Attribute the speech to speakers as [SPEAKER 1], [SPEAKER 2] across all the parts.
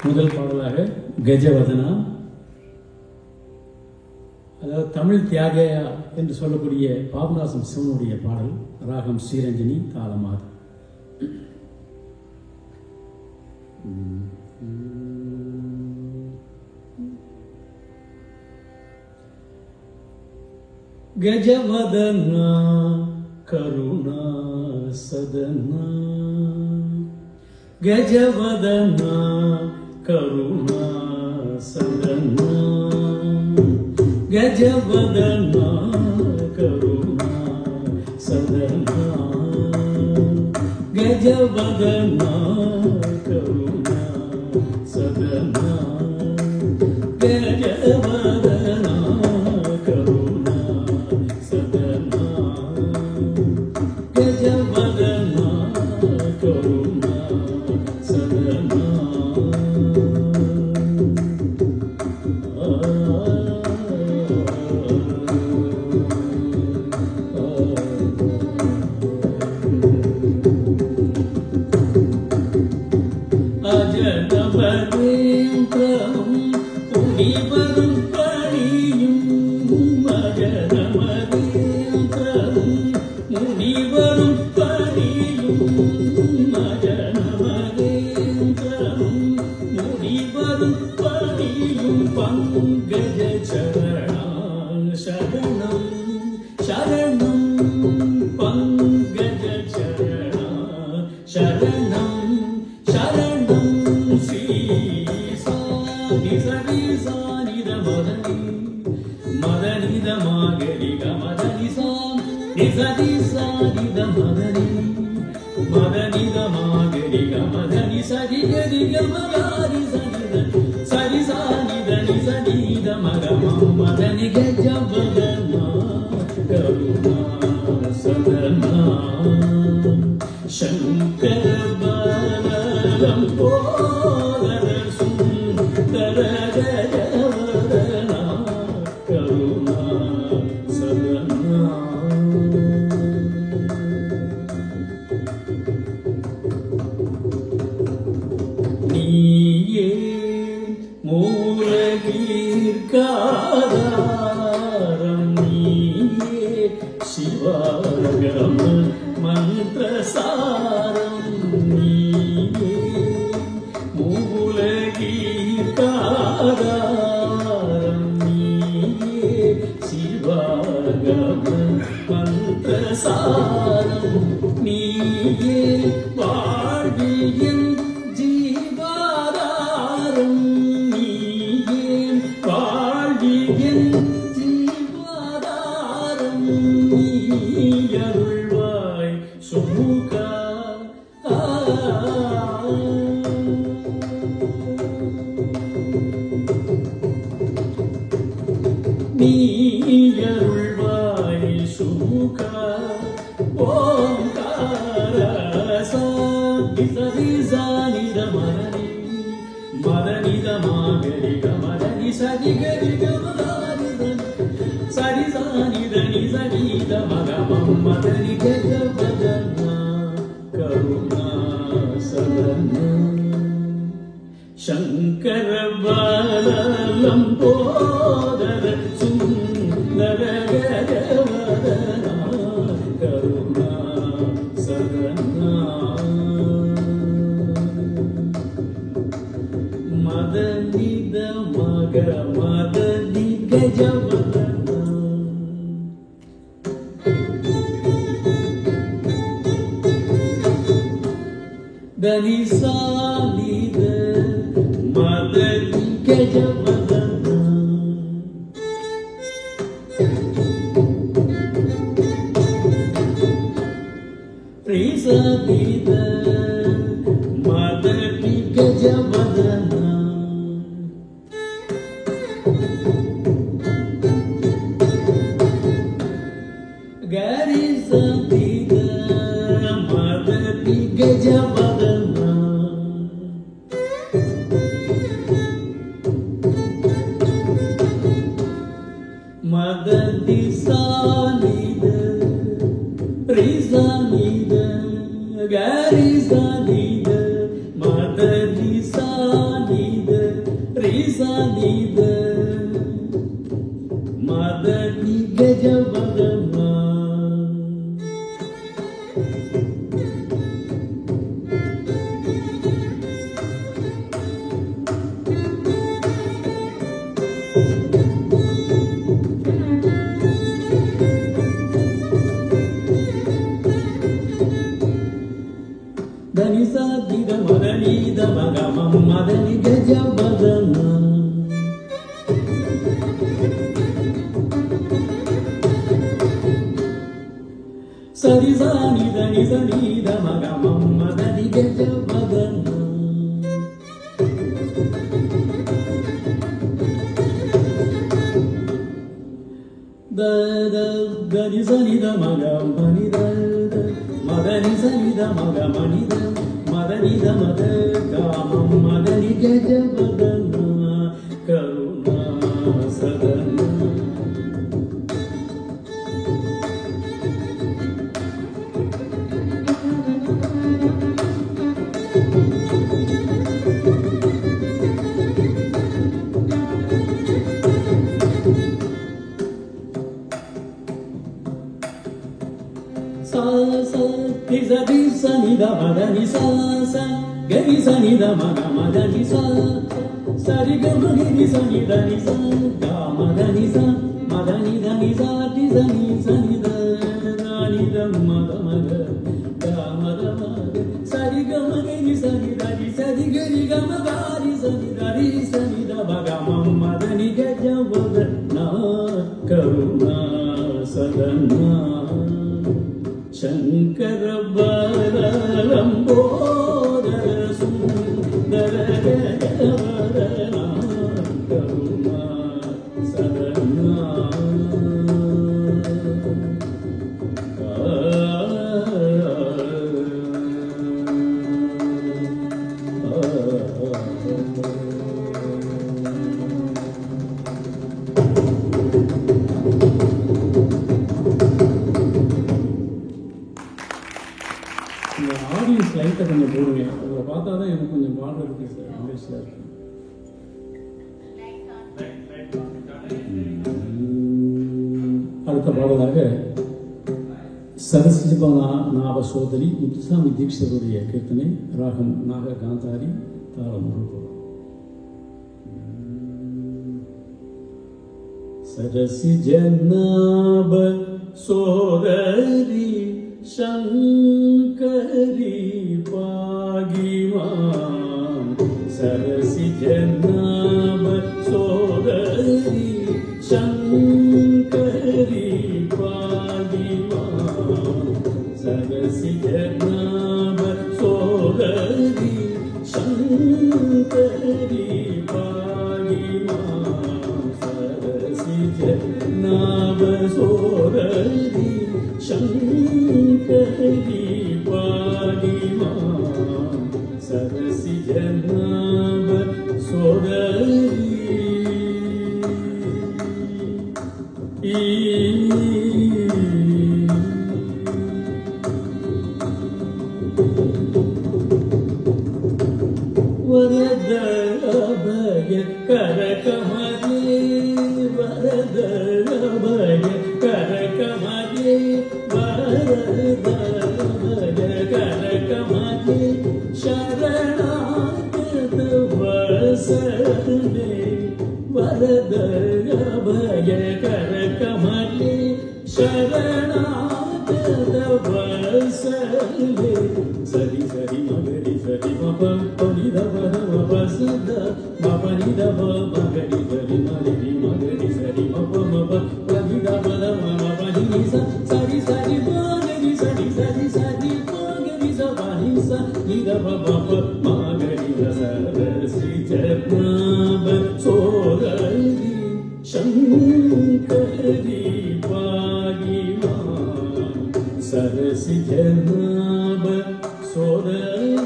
[SPEAKER 1] முதல் பாடலாக கஜவதனா, அதாவது தமிழ் தியாகையா என்று சொல்லக்கூடிய பாபநாசம் சிவனுடைய பாடல். ராகம் ஸ்ரீரஞ்சனி, தாளமாது. கஜவதனா கருணா சதனா, கஜவதனா கருணா சதனா, கஜவதனா கருணா சதனா, கஜவதனா கருணா சதனா, கஜவதனா கருணா சதனா, கஜவதனா கருணா சதனா. அஜனமதேந்திரம் புனிவரும் பணியும், அஜனமதேந்திரம் முனிவரும் பணியும், அஜனமதேந்திரம் முனிவரும் பணியும், பங்கஜ சரணம் சரணம் சரணம், பங்கஜ சரணம் சரணம் சரணம். ஸ்ரீ சாணி சரி சாணித மதனி மதனித மாகரிக மதனி சாம் நிசதி சாணித மதனி மதனித மாகரிக மதனி சரி கரிக மகாரி சனித சரி சாணித நிசதித மகமம் மதனி கஜவதனா கருணா சதனா. சங்கர பலம் போதர சுந்தர கஜவதனா கருணா சதனா. நீயே மூலகீர்காதாரம், நீயே சிவாகம மந்திரசாரம், நீயே மூலகீர்காதாரம், நீயே சிவாகம மந்திரசாரம், நீயே வாழ்வியின் ஜீவாதாரம், நீயே வாழ்வியின் ஜீவாதாரம், நீ அருள்வாய் சுமுகா. நீ அருள்வாய் சுமுகா. ஓம்கார சாந்தி சரி சானித மதனி மதனித மாகரிக மதனி சரி கரிக மதானித சரி சானித நிசனித மகமம் மதனி கஜவதனா கருணா சதனா. சங்கர பலம் போதர சுந்தர கஜவதனா கருணா சதனா. மதனித மக மதனி கஜவதனா. தனி சானித மதனி கஜவதனா. ரிசதித மதனி கஜவதனா. கரிசதித மதனி கஜவதனா. Sanida Madani Gajavadana Danisa Dida Madani Damagama Madani Gajavadana Sarizani Danizani Damagama Madani Gajavadana Danizani Damagama Madani Sanida Magamanida Madanida Madagama Madani Gajavadana Karuna Sadana Sa Tisa Tisa Nida Madani Sa Gani Sa Nida Madani Sa Sari Gamani Sa Nida Nisa Madani Sa Madani Dani Sa Tisa Nisa Nida Dani Damada Mada Damada Mada Sari Gamani Sa Nida Nisa Gani Gamadari Sa Nida Nisa Nida Bagama Madani Gajavadana Karuna Sadana Shankara Balamboda Sundara Gajavadana Karuna Sadana audience லைட்டை கொஞ்சம் போடுங்க. அதை பார்த்தா தான் எனக்கு கொஞ்சம் பாடுறதுக்கு sir மகிழ்ச்சியாக இருக்கு. அடுத்த பாடலாக சரஸ்வதிபாலா நாவ சோதரி முத்துசாமி தீட்சிதருடைய கீர்த்தனை ராகம் நாக காந்தாரி தாளம் ரூபம். சரசி ஜன்னாப சோதரி Shankari Bhagwan Sarasi Jannaba Sodari Shankari Bhagwan Sarasi Jannaba Sodari Shankari Bhagwan Sarasi Jannaba Sodari Shankari Bhagwan Sarasi Jannaba Sodari Varada Abhaya Karakamade Varada Abhaya Karakamade Varada Abhaya Karakamade Sharanagata Vasane Varada Abhaya Karakamade Sharanagata Vasane Sari Sari Magari Sari Mapa Panida Mapa Sada Mapa Nida Magari Sari Magari Magari Sari Mapa Mapa Panida Mapa Nisa Sari Sari Magari Sari Sari Sari Magari Sari Nida Mapa Magari Sarasi Jannaba Sodari Shankari Bhagwan Sarasi Jannaba Sodari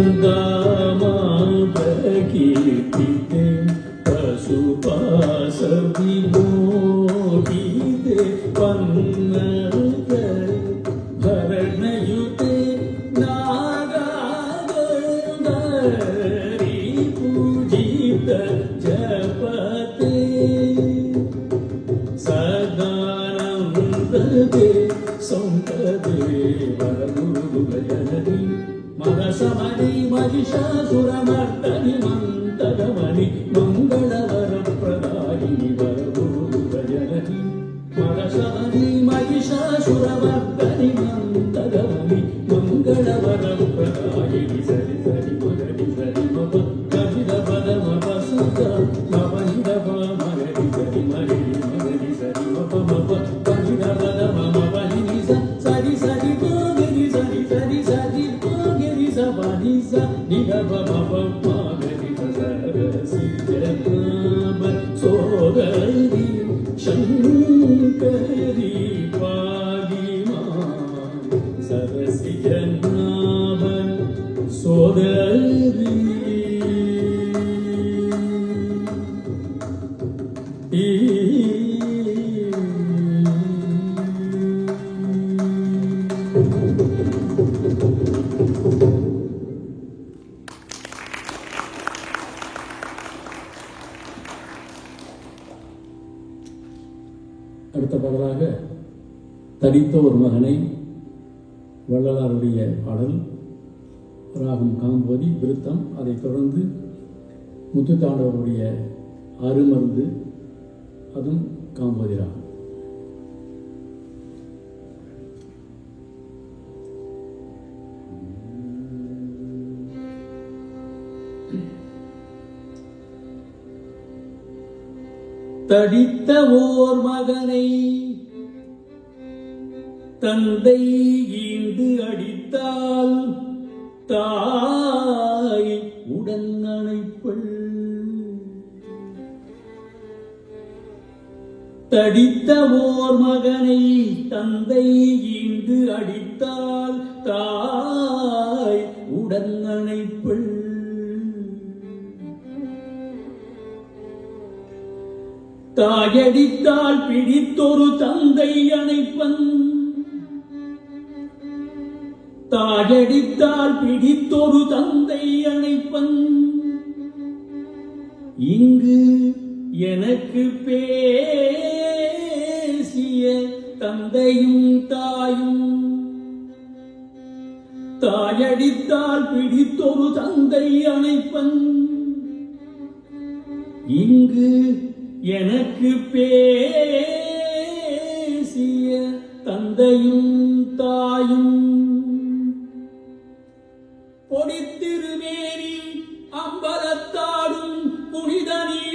[SPEAKER 1] Parandama சரசிஜநாப சோதரி சங்கரி பாகிமா சரசிஜநாப சோதரி அடுத்த பாடலாக தடித்த ஒரு மகனை வள்ளலாருடைய பாடல், ராகம் காம்போதி விருத்தம். அதைத் தொடர்ந்து முத்துத்தாண்டவருடைய அருமருந்து, அதுவும் காம்போதி ராகம். தடித்த ஓர் மகனை தந்தை ஈண்டு அடித்தால் தாய் உடன் அணைப்பள். தடித்த ஓர் மகனை தந்தை ஈண்டு அடித்தால் தாய் உடன் அணைப்பள். தாயடித்தால் பிடித்தொரு தந்தை அணைப்பன். தாயடித்தால் பிடித்தொரு தந்தை அணைப்பன். இங்கு எனக்கு பேசிய தந்தையும் தாயும். தாயடித்தால் பிடித்தொரு தந்தை அணைப்பன். இங்கு எனக்கு பேசிய தந்தையும் தாயும். பொடித்திருமேனி அம்பலத்தாடும் புனிதனியாதலால்.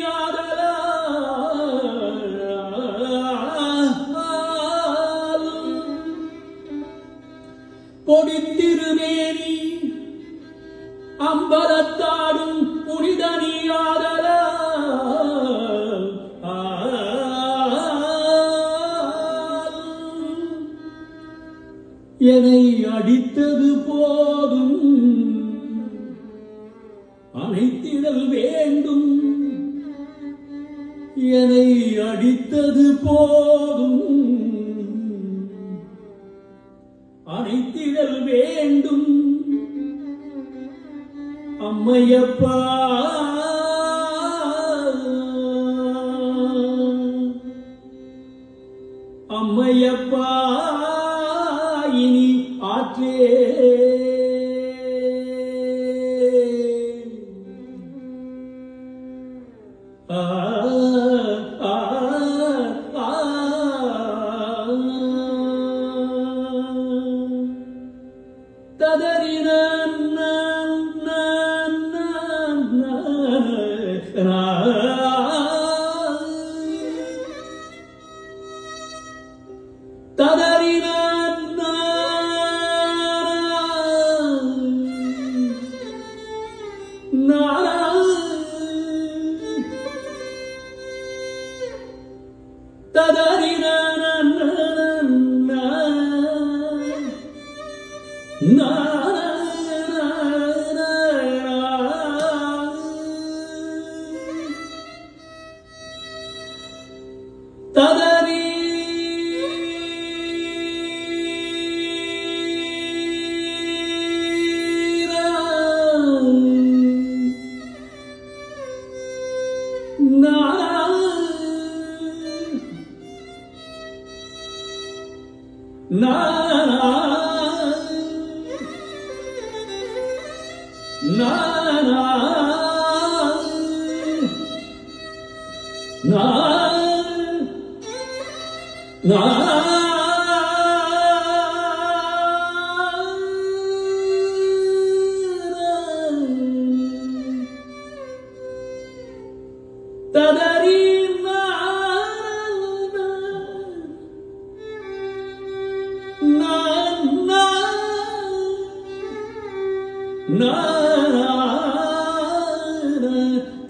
[SPEAKER 1] பொடித்திருமேனி அம்பலத்தாடும் புனிதனியாதலால். என்னை அடித்தது போதும் அணைத்திடல் வேண்டும். என்னை அடித்தது போதும் அணைத்திடல் வேண்டும். அம்மையப்பா அம்மையப்பா இனி ஆற்றே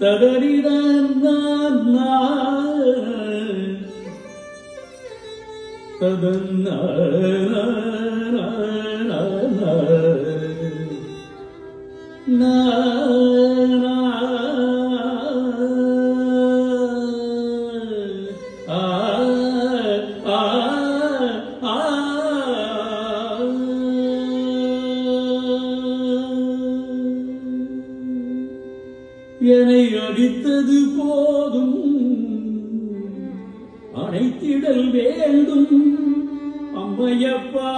[SPEAKER 1] ததரிதன ததன்ன என்னை அடித்தது போதும் அணைத்திடல் வேண்டும் அம்மையப்பா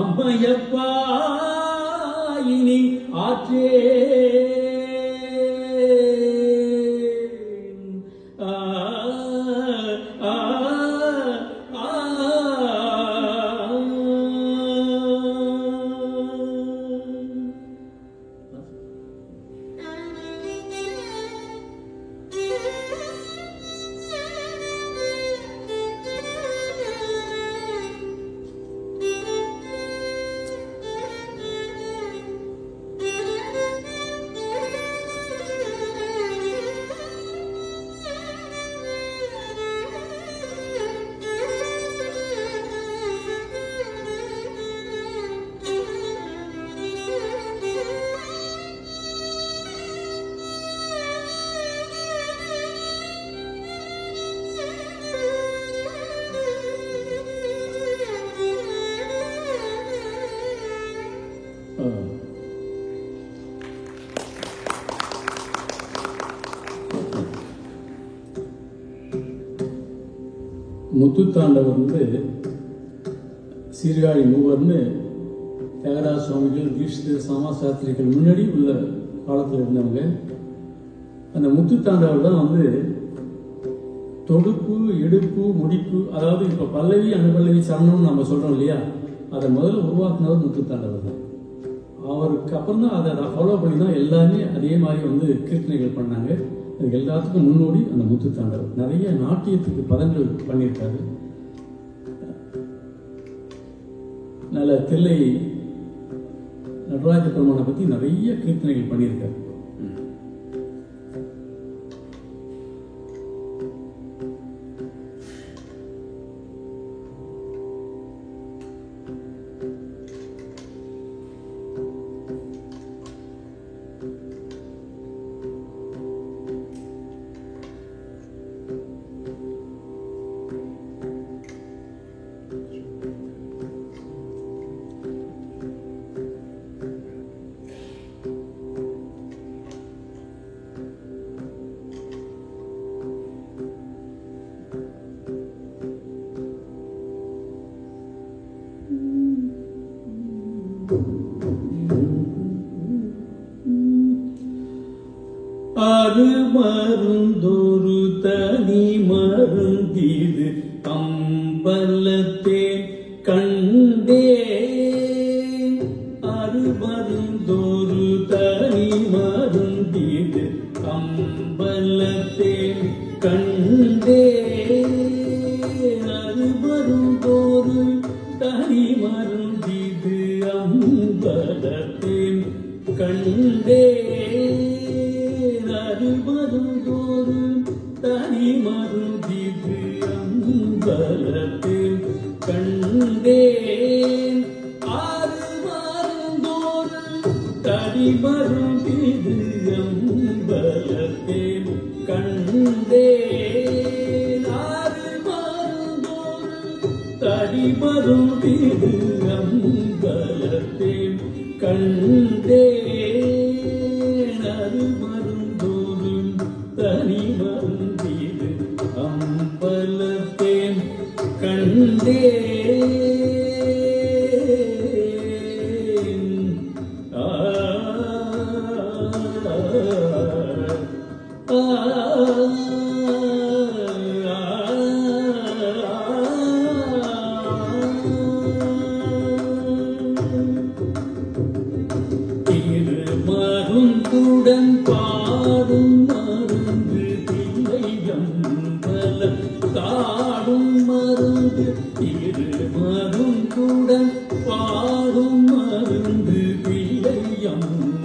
[SPEAKER 1] அம்மையப்பா இனி ஆற்றே முத்துத்தாண்டவர் சீர்காழி மூவர்னு தியாகராஜ சுவாமிகள் தீட்சிதர் சாமாசாஸ்திரிகள் முன்னாடி உள்ள காலத்தில் இருந்தவங்க. அந்த முத்துத்தாண்டவர் தான் தொடுப்பு எடுப்பு முடிப்பு, அதாவது இப்போ பல்லவி அனுபல்லவி சரணம்னு நம்ம சொல்கிறோம் இல்லையா, அதை முதல்ல உருவாக்குனவர் முத்துத்தாண்டவர் தான். அவருக்கு அப்புறம் தான் அதை ஃபாலோ பண்ணி தான் எல்லாருமே அதே மாதிரி கீர்த்தனைகள் பண்ணாங்க. அது எல்லாத்துக்கும் முன்னோடி அந்த முத்துத்தாண்டவர். நிறைய நாட்டியத்துக்கு பதங்கள் பண்ணியிருக்காரு. நல்ல தில்லை நடராஜ பெருமானை பற்றி நிறைய கீர்த்தனைகள் பண்ணியிருக்காரு. அரு மருந்தொரு தனி மருந்திது அம்பலத்தேன் கண்டேன். அரு மருந்தொரு தனி மருந்திது அம்பலத்தேன் கண்டேன். அரு மருந்தொரு தனி மருந்திது அம்பலத்தேன் கண்டேன். அருமருந்தோறு தனி மருந்திது அம்பலத்தில் கண்டேன். அருமருந்தோறு தனி மருந்திது அம்பலத்தில் கண்டேன். அருமருந்தோறு தனி மருந்திது அம்பலத்தில் கண்டேன். அருமருந்தோறு தனி மருந்திது அம்பலத்தேன் கண்டேன். மருந்துடன் பாடும் மருந்து தில்லையம்பலம் தாடும் மருந்து. இரு மருந்துடன் பாடும் மருந்து தில்லையம்பலம்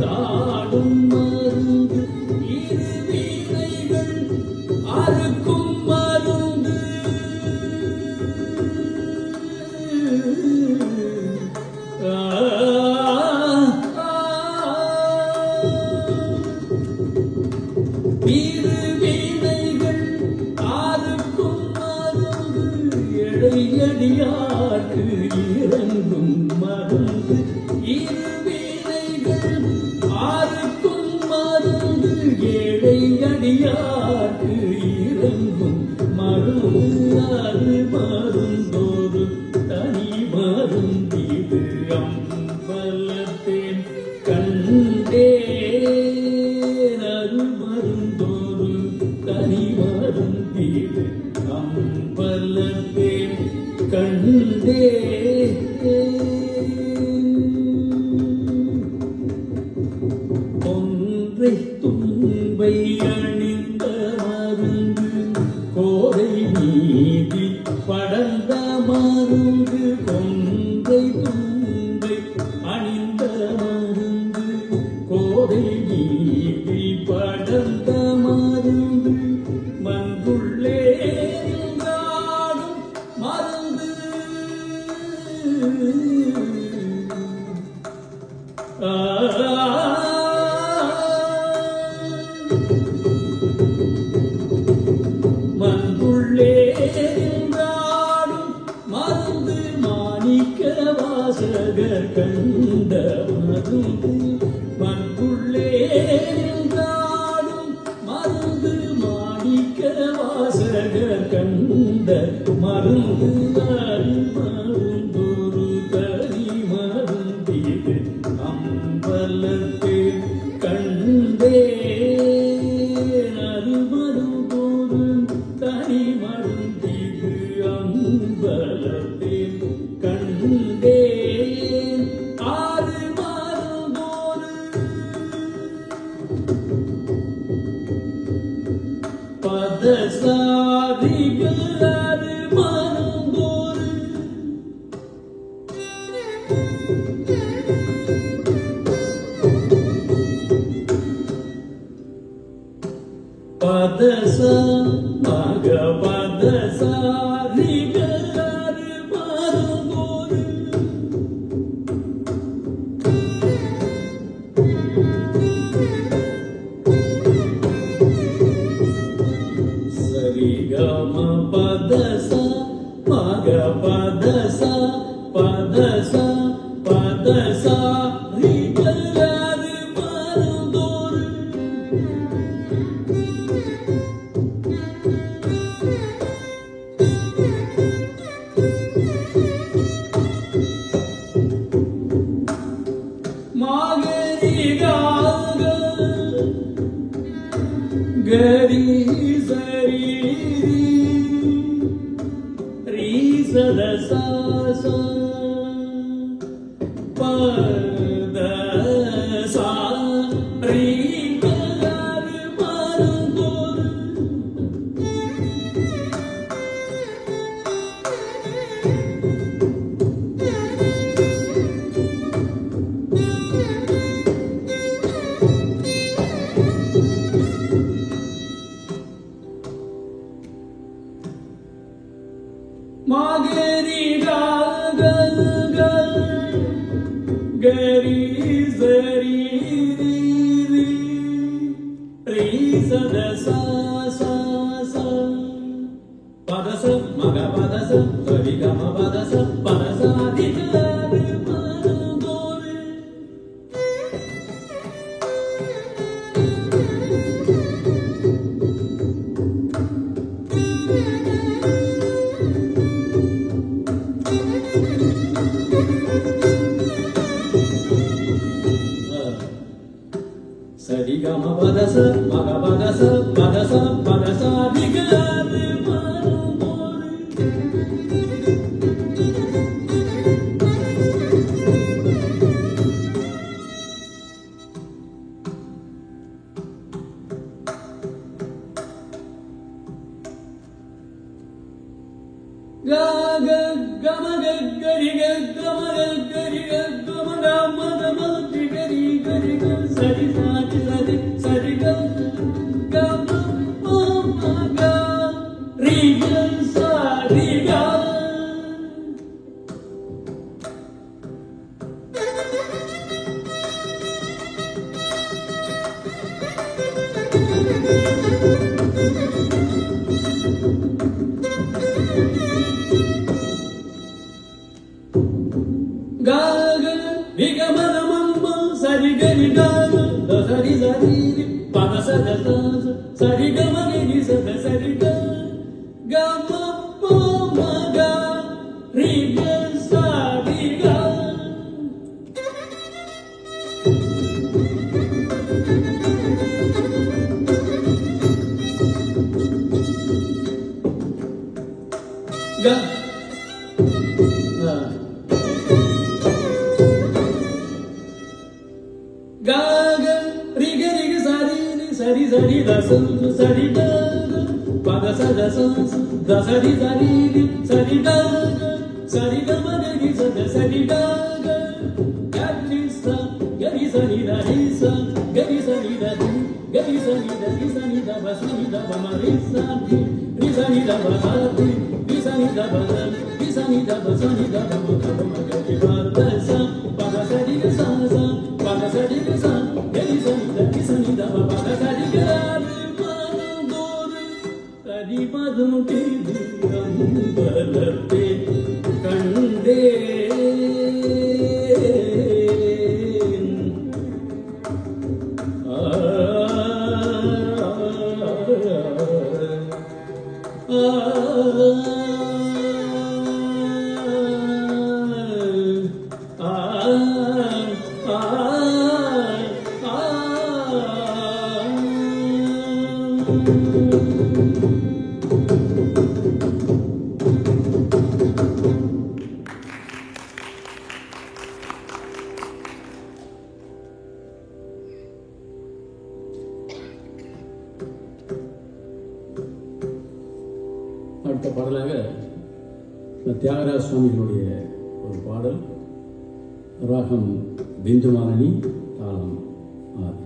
[SPEAKER 1] தாடும் மருந்து இருவினைகள் அறுக்கும் மருந்து இருவினைகள் அறுக்கும் மருந்து எடையடியார்க்கு இறங்கும் மருந்து இருவினைகள் அறுக்கும் மருந்து ஏழையடியார்க்கு இறங்கும் மருந்து அது மருந்தோடு தனி மருந்திது அம்பலத்தேன் கண்டேன் அது மருந்தோடு தனி மருந்திது அம்பலத்தேன் கண்டேன் ஒன்றை துன்பை அணிந்த மருந்து கோடை நீதி படர்ந்த மருந்து கொன்றை துன்பை அணிந்த மருந்து கோடை நீதி படர்ந்த மருந்து மன்றுள்ளே நின்றாடும் மருந்து மன்றுள்ளே நின்றாடும் மருந்து மாணிக்க வாசகர் கண்ட மருந்து மன்றுள்ளே நின்றாடும் மருந்து மாணிக்க வாசகர் கண்ட மருந்து மருந்தொரு தனி மருந்திது அம்பலத்தே கண்டேன் அது மருந்தொரு தனி மருந்திது அம்பலத்தே கண்டேன் ஆறு மருந்தொரு பதசாதிகள் அது மருந்தொரு பதச மக பதசாதிகள் அது மருந்தொரு சரிகம பதச மக பதச பதச பதசாதிகள் அது மருந்தொரு மாகரிகாக கரி சரி ரீ சத சாச பத சா ரீ கலர் மருந்தொரு மாகரிகாக கரி சரி ரீ சத சா சா சா பதச மக பதச சரிகம பதச பதசாதிகள் மருந்தொரு சரிகம பதச மக பதச பதச பதசாதிகள் மருந்தொரு Ga ga ga ma ga ga ri ga ga ma ga ga ri ga ga ma ga ma ga ma ga ri ga ri அடுத்த பாடலாக தியாகராஜ சுவாமிகளுடைய ஒரு பாடல், ராகம் பிந்துமாரணி, தாளம் ஆதி.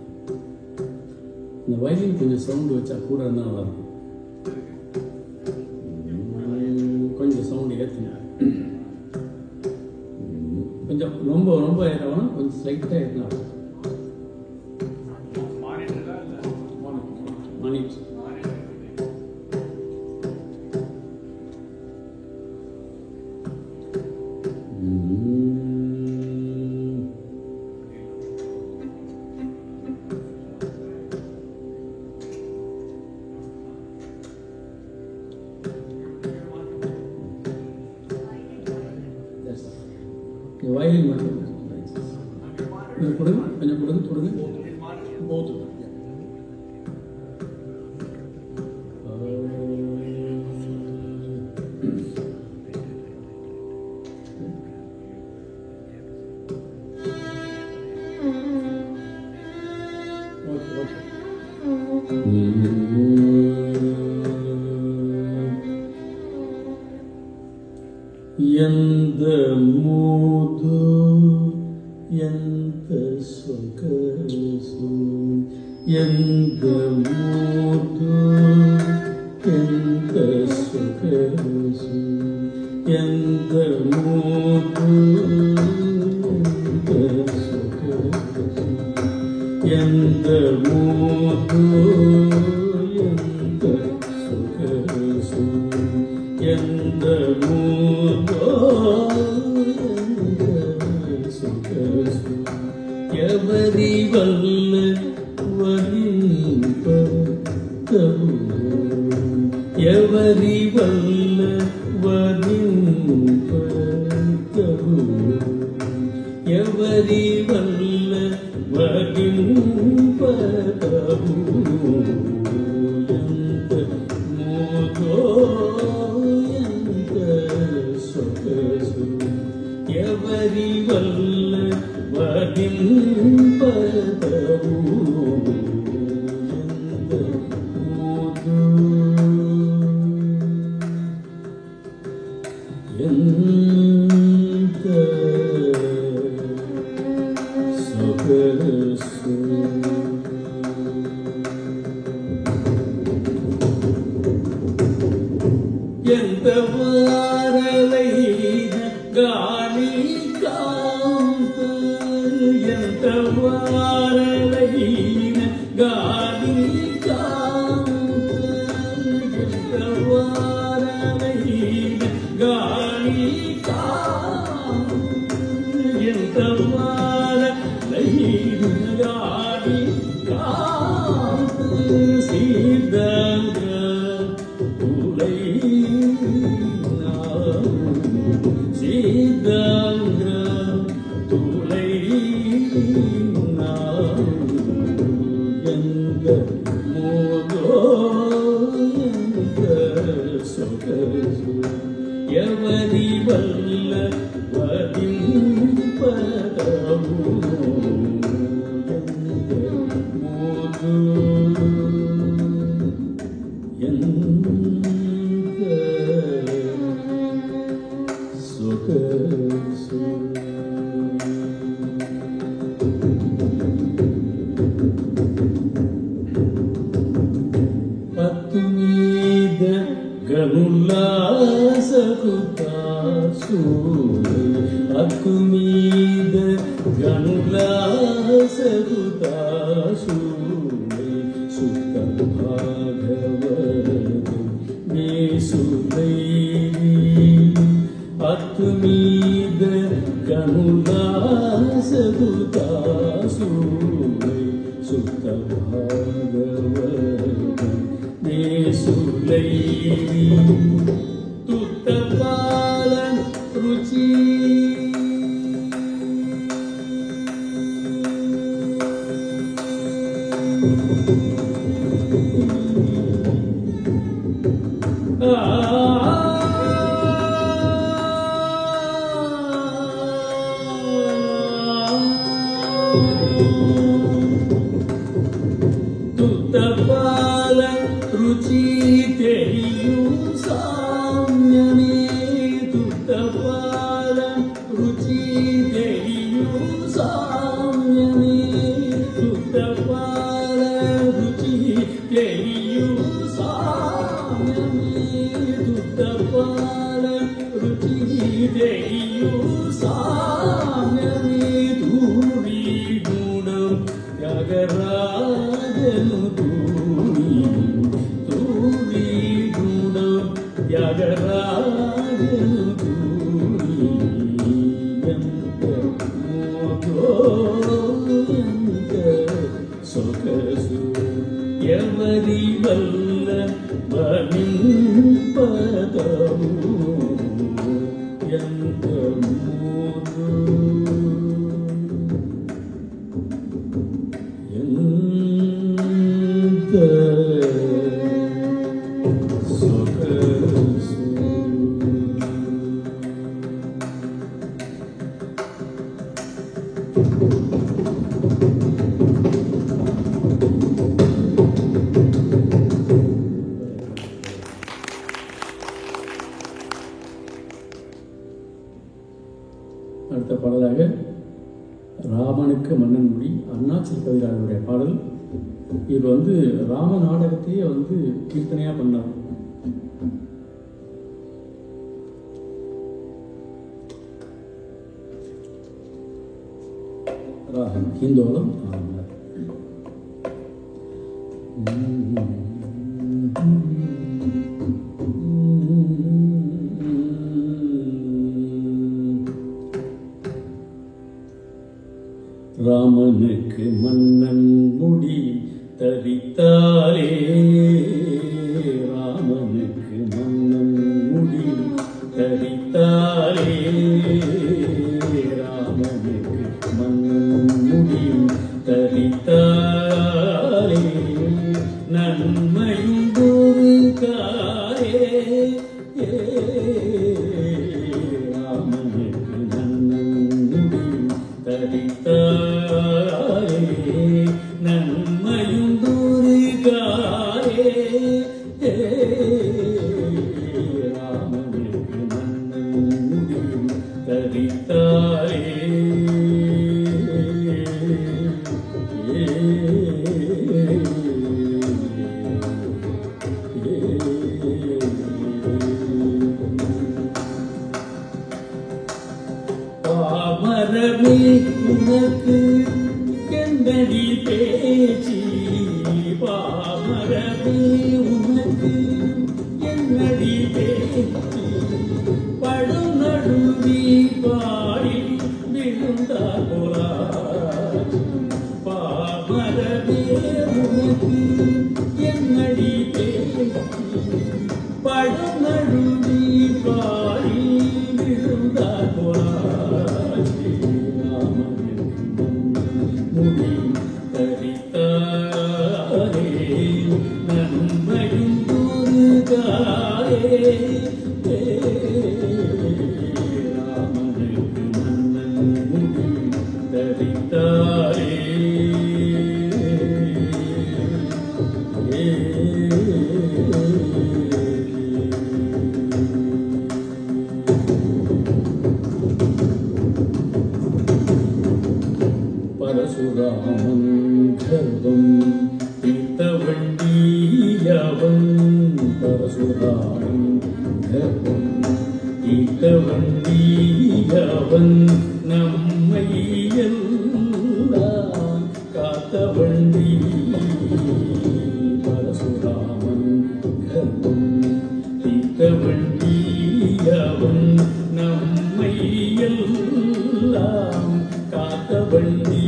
[SPEAKER 1] இந்த வயலின் கொஞ்சம் சவுண்டு வச்சா கூட இருந்தால் நல்லாயிருக்கும். கொஞ்சம் சவுண்டு ஏற்றுங்க, கொஞ்சம் ரொம்ப ரொம்ப ஏற்றவனா கொஞ்சம் ஸ்லைட்டாக ஏற்றினா மானிட்டர். வயலின் மட்டும் கொடுங்க, கொஞ்சம் கொடுங்க கொடுங்க போது. எந்த மூது எந்த சொகசு, எந்த மூது எந்த சொகசு, எந்த மூது எந்த சொகசு, எந்த மூது எந்த சொகசு, எந்த மூதோ எவரி வல்ல வரின்ப தபு, எவரி வல்ல வரின்ப தபு, எவரி வல்ல வரின்ப தபு, எந்த மூதோ எவரி வல்ல வகிம்பதவு, எந்த மூது எந்த சொகசு. எந்த வாரலை காலி காந்த, எந்த வாரலை காலி காந்த, நீராடி காத்து சீதங்க உலை சீதங்க துளை எந்த மோதோ எந்த சொகசு எவதி வல்ல வதிம்பதமோ எந்த மோதோ எந்த சொகசு பத்துமீத கனுல்லாசகுதாசு அக்குமீத கனுல்லாசகுதாசு சுத்த பாகவத மேசுதை அத்துமீத கனுல்லாசகுதாசு சுத்த பாகவத சுலை துத்தபாலன் ருச்சி துத்தபாலன் ருச்சி தெரியும் சாமியமே துத்தபாலன் ருச்சி தெரியும் சாமியமே துத்தபாலன் ருச்சி தெரியும் சாமியமே துத்தபாலன் ருச்சி தெரியும் சாமியமே தூரி குணம் யகராஜனு யகராஜனு சொகசு எவரி வல்ல வனிம்பதமோ எந்த மோது எந்த சொகசு அடுத்த பாடலாக ராமனுக்கு மன்னன் மொழி அருணாச்சல கவிராஜனுடைய பாடல். இது வந்து ராம நாடகத்தையே வந்து கீர்த்தனையா பண்ணார். ராகம் ஹிந்தோலம் ராமனுக்கு மன்னன் முடி தரித்தாலே ராமனுக்கு மன்னன் முடி தரித்தாலே ராமனுக்கு மன்னன் முடி தரித்தாலே நன்மையும் பொறுக்காலே ராமனுக்கு மன்னன் முடி தரித்தாலே நன்மையும் பொறுக்காலே ராமனுக்கு மன்னன் முடி தரித்தாலே பாமரமே உனக்கு கண்டடி பேச்சி பாமரமே உனக்கு என்னடி பேச்சி படும் நடுவி பாடி விழுந்தார் போலா தரித்தாரே நன்மையும் கூறுகாரே ராமனுக்கு மன்னன் முடி தரித்தாரே பரசுராமன் கர்வம் தீர்த்தவண்டியவன் பரசுராமன் கர்வம் தீர்த்தவண்டியவன் நம்மை எல்லாம் காத்தவண்டி பரசுராமன் கர்வம் தீர்த்தவண்டியவன் நம்மை எல்லாம் காத்தவண்டி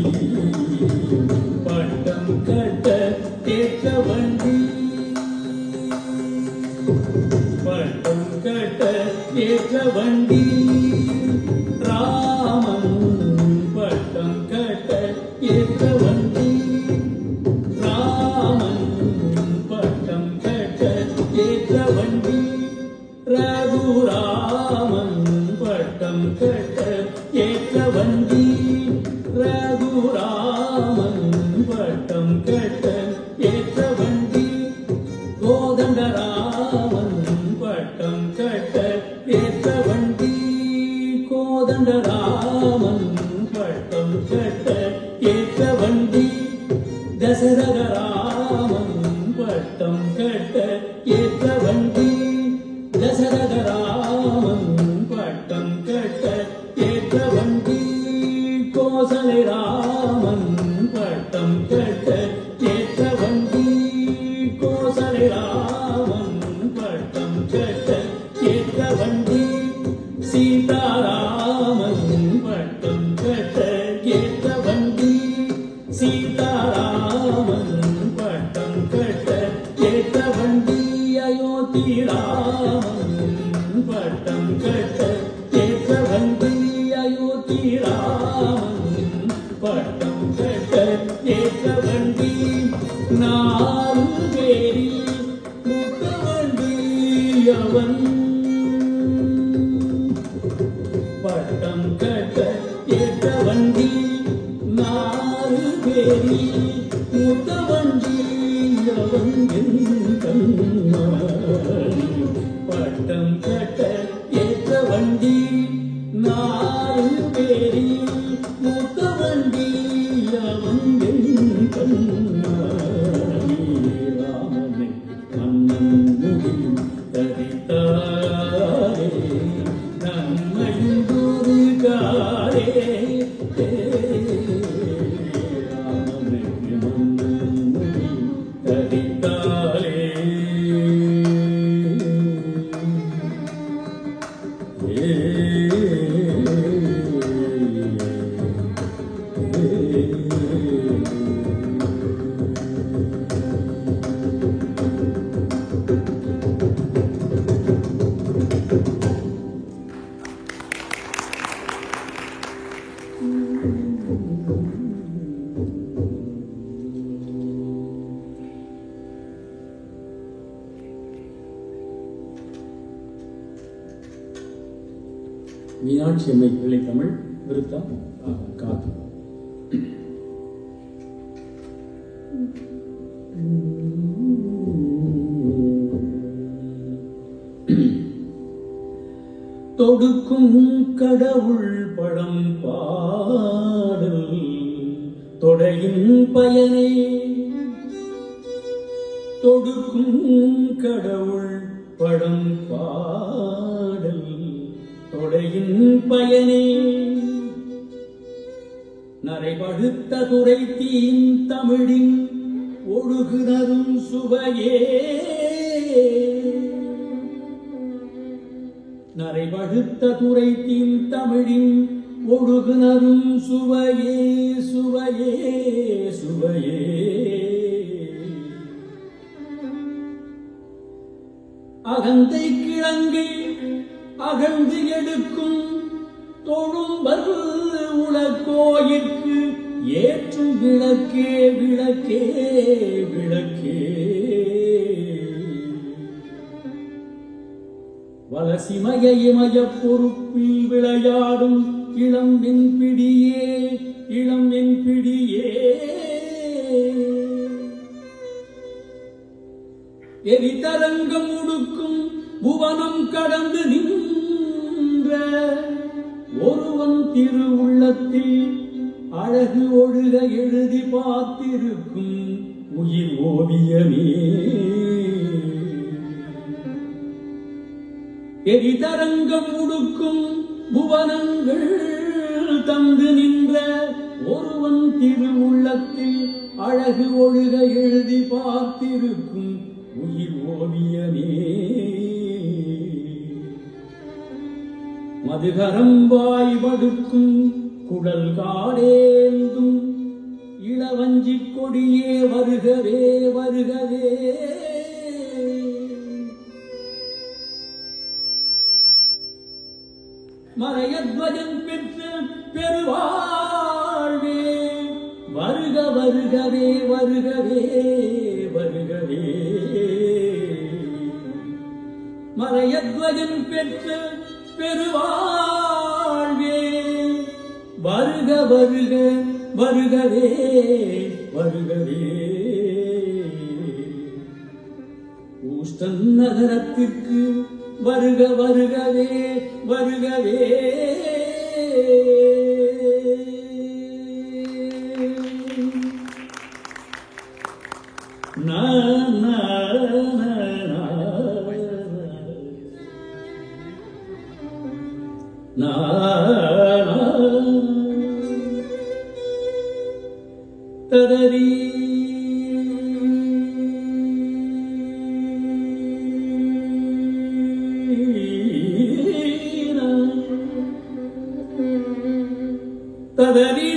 [SPEAKER 1] பட்டம் கட்ட கேட்க வண்டி பட்டம் கட்ட கேட்க வண்டி ராமன் பட்டம் கட்ட கேட்க வண்டி ராமன் பட்டம் கட்ட கேட்க வண்டி ரகுராமன் பட்டம் கட்ட கேட்க வண்டி ரகுராமன் பட்டம் கட்ட ஏற்ற வண்டி கோதண்டராமன் பட்டம் கட்ட ஏற்ற வண்டி கோதண்டராமன் பட்டம் கட்ட ஏற்ற வண்டி தசரதராமன் பட்டம் கட்ட ஏற்ற வண்டி தசரதராமன் பட்டம் கட்ட ஏற்ற வண்டி கோசலை ராமன் பட்டம் கட்ட ஏற்ற வண்டி கோசலை ராமன் பட்டம் கட்ட ஏற்ற வண்டி சீதாராமன் பட்டம் கட்ட ஏற்ற வண்டி சீதாராமன் பட்டம் கட்ட ஏற்ற வண்டி அயோத்தி ராமன் பட்டம் கட்ட ஏற்ற வண்டி அயோத்தி ராமன் பட்டம் கட்ட ஏற்ற வண்டி நாலு பேரில் மூத்த வண்டி அவன் பட்டம் கட்ட ஏற்ற வண்டி நாலு பேரில் மூத்த வண்டி அவன் என் கண்மணி பட்டம் கட்ட ஏற்ற வண்டி நாலு பேரில் மூத்த வண்டி அவன் என் கண்மணி ராமனை மன்னன் முடி தரித்தாரே நன்மையும் கூறுகாரே ராமனுக்கு மன்னன் முடி தரித்தாரே மீனாட்சி அம்மை பிள்ளை தமிழ் விருத்தம் காது தொடுக்கும் கடவுள் படம் பாடல் தொடையின் பயனே தொடுக்கும் கடவுள் படம் பாடல் தொடையின் பயனே நரைபடுத்த துரைத்தீன் தமிழின் ஒழுகுதரும் சுவையே நரைபடுத்த துரைத்தீன் தமிழின் ஒழுகுதரும் சுவையே சுவையே சுவையே அகந்தை கிழங்கை அகழ்ந்து எடுக்கும் தொழும்பர் உலகோயிற்கு ஏற்றும் விளக்கே விளக்கே விளக்கே வலசிமய இமய பொறுப்பில் விளையாடும் இளம் வெண்பிடியே இளம் வெண்பிடியே எரிதரங்கம் உடுக்கும் புவனம் கடந்து நின்ற ஒருவன் திருவுள்ளத்தில் அழகு ஒழுக எழுதி பார்த்திருக்கும் உயிர் ஓவியமே எரிதரங்கம் உடுக்கும் புவனங்கள் தந்து நின்ற ஒருவன் திருவுள்ளத்தில் அழகு ஒழுக எழுதி பார்த்திருக்கும் உயிர் ஓவியமே மதுகரம்பாய் படுக்கும் குடல் காடேந்தும் இளவஞ்சி கொடியே வருகவே வருகவே மறையத்வஜன் பெற்ற பெருவாழ்வே வருக வருகவே வருகவே வருகவே மறையத்வஜன் பெற்ற பெருவாழ்வே வருக வருக வருகவே வருகவே ஊஸ்டன் நகரத்திற்கு வருக வருகவே வருகவே நா நா நா ததரி ததரி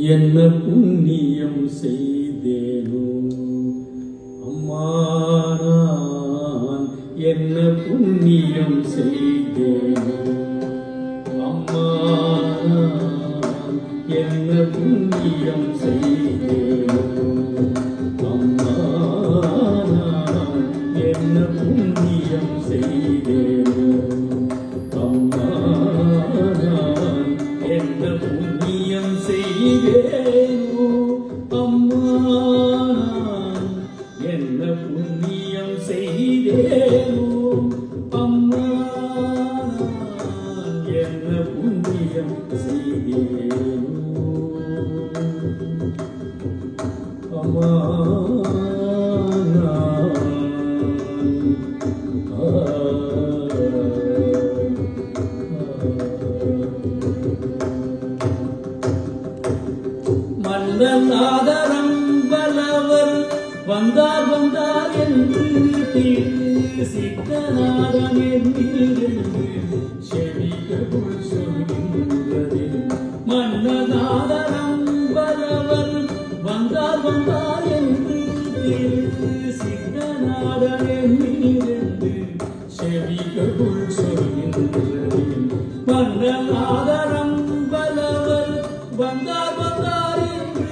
[SPEAKER 1] என்ன புண்ணியம் செய்தேனோ அம்மா நான் என்ன புண்ணியம் செய்தேனோ அம்மா நான் என்ன புண்ணியம் செய்தேனோ அம்மா நான் என்ன புண்ணியம் செய்தேனோ அம்மா நான் என்ன புண்ணியம் செய்தேனோ அம்மா நான் என்ன புண்ணியம் செய்தேனோ அம்மா நான் என்ன புண்ணியம் செய்தேனோ அம்மா மன்னநாதரம் வல்லவர் வந்தார் வந்தார் என்று தீர்த்து சித்தநாதன் என்று செவிகளுள் சொல்கின்றதே வந்தார் என்று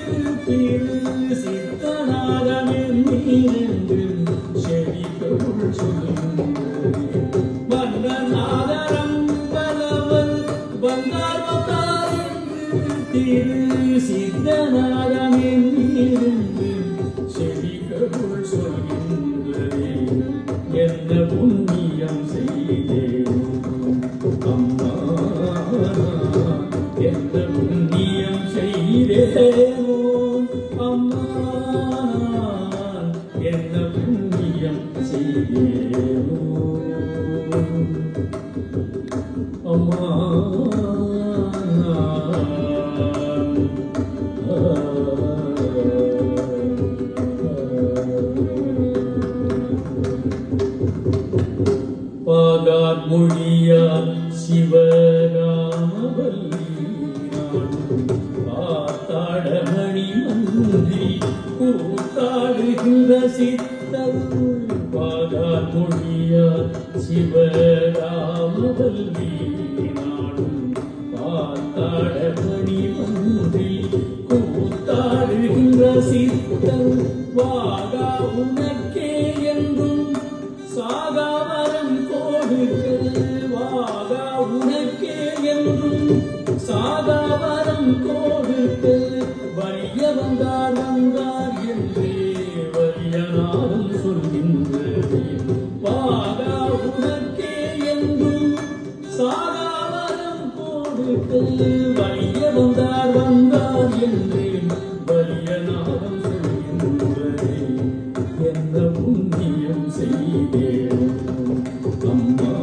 [SPEAKER 1] திரு சித்தநாதன் என்று செவிகளுள் சொல்லுகின்றது. வந்தநாதரம் பலவர் வந்தார் வந்தார் என்று திரு சித்தநாதன் என்று செவிகளுள் சொல்கின்றது. என்ன புண்ணியம் செய்தேன் அம்மா, என்ன புண்ணியம் செய்தேனோ அம்மா, என்ன புண்ணியம் செய்தேனோ அம்மா. பாகார் மொழியார் சிவராமவல்லி பார்த்தாடமணி மன்றி கூத்தாடுகின்ற சித்தர். பாகார் மொழியார் சிவராமவல்லி பார்த்தாடமணி மன்றி கூத்தாடுகின்ற சித்தர். வாகா உனக்கே என்றும் சாகாவரம் கொடுக்க, வாகா உனக்கே என்றும் சாகாவரம் கொடுக்க, வலிய வந்தார் வந்தார் என்றே வலியனாலும் சொல்கின்றது. வாகா உனக்கே என்றும் சாகாவரம் கொடுக்க, வலிய வந்தார் வந்தார் என்றே வலியனாலும் சொல்கின்றது. என்ன புண்ணியம் செய்தேன் அம்மா,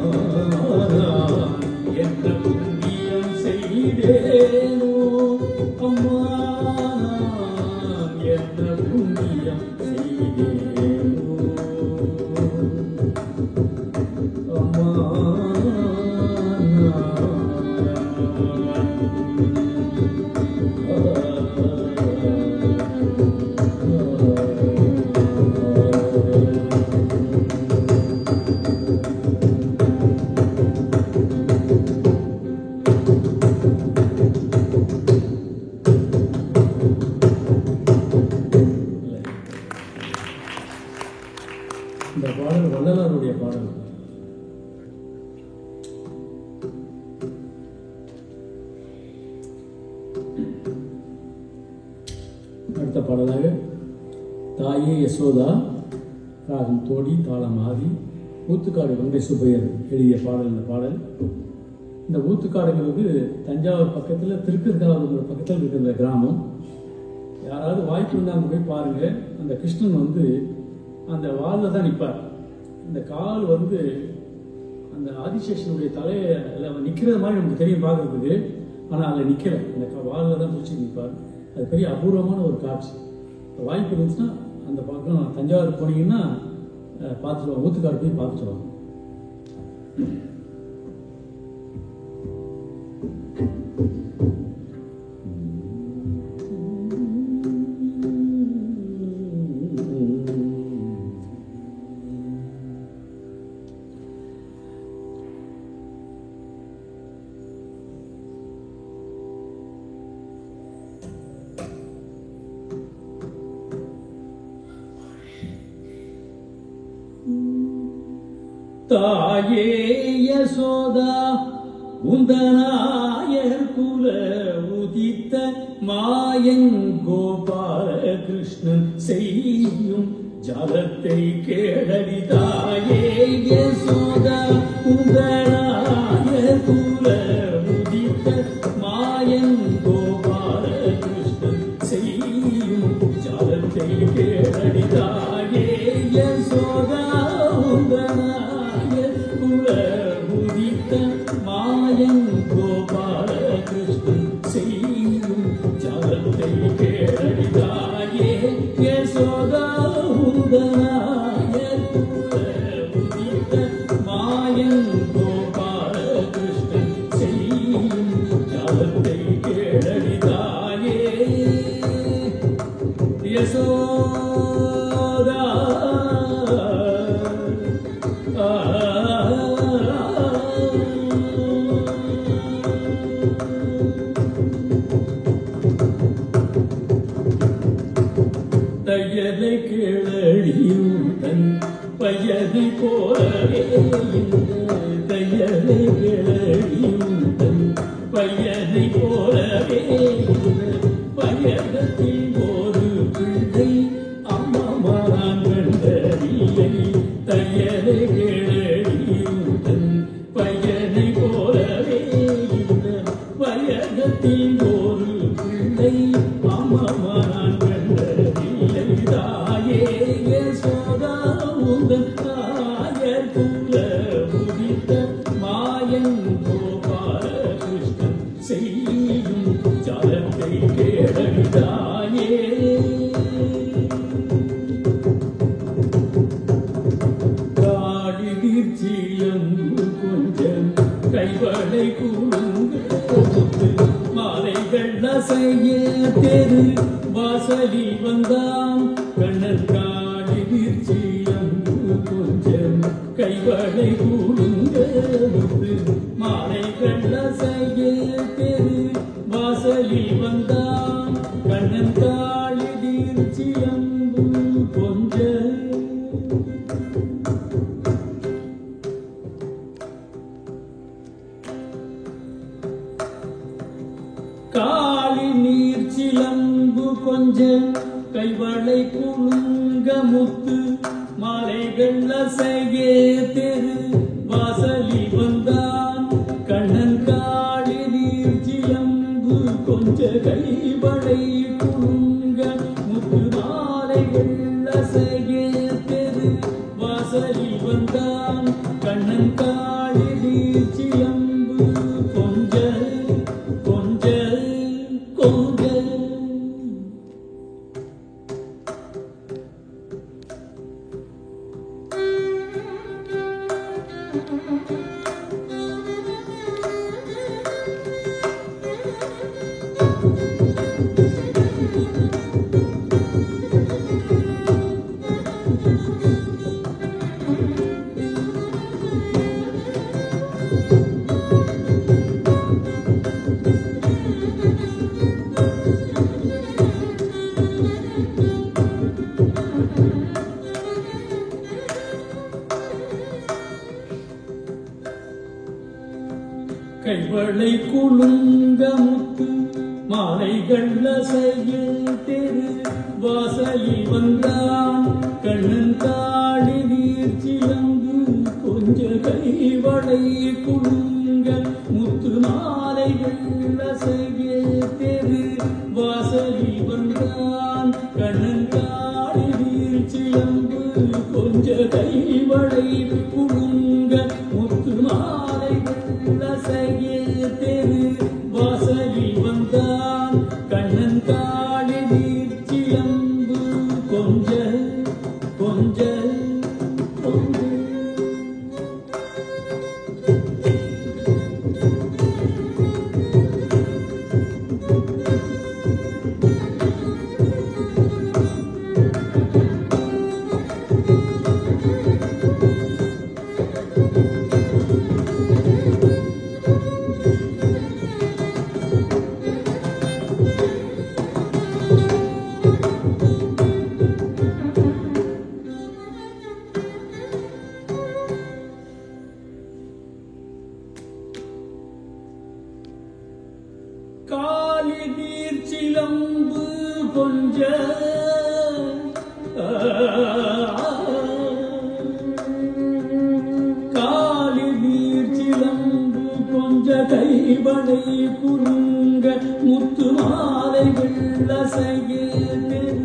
[SPEAKER 1] என்ன புண்ணியம் செய்தேனோ அம்மா, என்ன புண்ணியம் செய்தேனோ அம்மா. இந்த பாடல் வள்ளலாருடைய பாடல். அடுத்த பாடலாக தாயே யசோதா ராகம் தோடி தாளம் ஆதி ஊத்துக்காடு வெங்கை சுப்பையர் எழுதிய பாடல். இந்த பாடல், இந்த ஊத்துக்காடுங்கிறது தஞ்சாவூர் பக்கத்தில் திருக்கற்காவூர் பக்கத்தில் இருக்கிற கிராமம். யாராவது வாய்ப்பு இருந்தாங்க போய் பாருங்க. அந்த கிருஷ்ணன் வந்து அந்த வாலில் தான் நிற்பார். இந்த கால் வந்து அந்த ஆதிசேஷனுடைய தலையில நிற்கிற மாதிரி நமக்கு தெரியும் பார்க்கறதுக்கு. ஆனால் அதில் நிற்கல, அந்த வாலில் தான் பிடிச்சி நிற்பார். அது பெரிய அபூர்வமான ஒரு காட்சி. வாய்ப்பு இருந்துச்சுன்னா அந்த பக்கம் தஞ்சாவூர் போனீங்கன்னா பார்த்துட்டு வாங்க, ஊத்துக்காடு போய் பார்த்துட்டு வாங்க. தாயே யசோதா உந்தனாயர் குல உதித்த மாயன் கோபால கிருஷ்ணன் செய்யும் ஜாலத்தை கேளடி. தாயே யசோதா உந்தனாயர் குல உதித்த மாயன் கோபால கிருஷ்ணன் செய்யும் ஜாலத்தை கேளடி. தாயே யசோதா உந்தனாயர் குல உதித்த மாயன் கோபால கிருஷ்ணன் செய்யும் ஜாலத்தை கேளடி. தாயே யசோதா உந்தனாயர் குல உதித்த தையலை கிளழியும் தன் பையனை போலவே தையலை கிளழியும் தன் பையனை போலவே பயணத்தில் ஒரு பிள்ளை அம்மாவான் கண்டறியை தையலை கிளழியும் தன் பையனை போலவே பயணத்தில் ஒரு பிள்ளை அம்மாவான் கண்டறியை தாயே யசோதா உந்தன் தாயர் புல உதித்த மாயன் கோபால கிருஷ்ணன் செய்யும் ஜாலத்தை கேடறிதாயே காடிதிர்ச்சியங்கு கொஞ்சம் கைவளை குழுங்கு மாலைகள் அசைய தெரு வாசலில் வந்தான் கண்ணன் காடிதிர்ச்சியங்கு கொஞ்சம் கைவளை குழுங்க மாலைகள் அசைய தெரு வாசலில் வந்தான் கண்ணன் காடிதிர்ச்சியங்கு கொஞ்சம் காளி நீர் சிலம்பு கொஞ்சம் கைவளை குழுங்க முத்து மாலைகள் அசைய தெரு வாசலில் வந்தான் கண்ணன் காளி நீர் சிலம்பு கொஞ்ச கைவளை குழுங்க முத்து மாலைகள் அசைய தெரு வாசலில் வந்தான் கண்ணன் காளி நீர் சிலம்பு கொஞ்ச கைவளை குழுங்க முத்து மாலைகள் அசைய தெரு வாசலில் வந்தான் கண்ணன் காளி நீர் சிலம்பு கொஞ்ச கைவளை குழுங்க முத்து மாலைகள் அசைய தெரு வாசலில் வந்தான் கண்ணன் காளி நீர் சிலம்பு கொஞ்ச கைவளை குழுங்க முத்து மாலைகள் அசைய தெரு வாசலில் வந்தான் கண்ணன் காளி நீர் சிலம்பு கொஞ்ச கொஞ்ச கொஞ்ச காளி நீர் சிலம்பு கொஞ்ச காளி நீர் சிலம்பு கொஞ்ச கைவளை குலுங்க முத்து மாலைகள் அசைய தெரு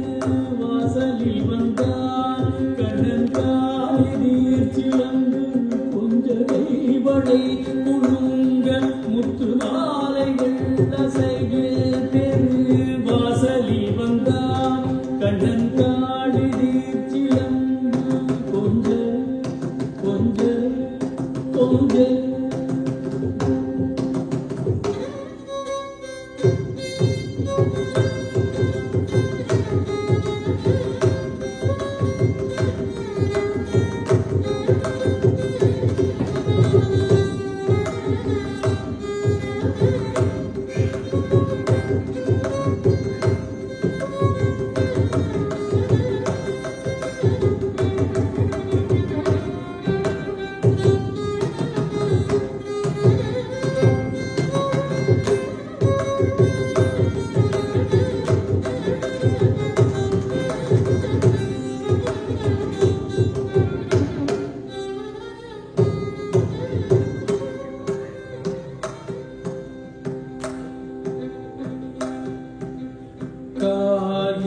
[SPEAKER 1] வாசலில் வந்தான் கண்ணன் காளி நீர் சிலம்பு கொஞ்ச கைவளை குலுங்க முத்து மாலைகள் அசைய தெரு வாசலில் வந்தான் கண்ணன் காளி நீர் சிலம்பு கொஞ்ச கொஞ்ச கொஞ்ச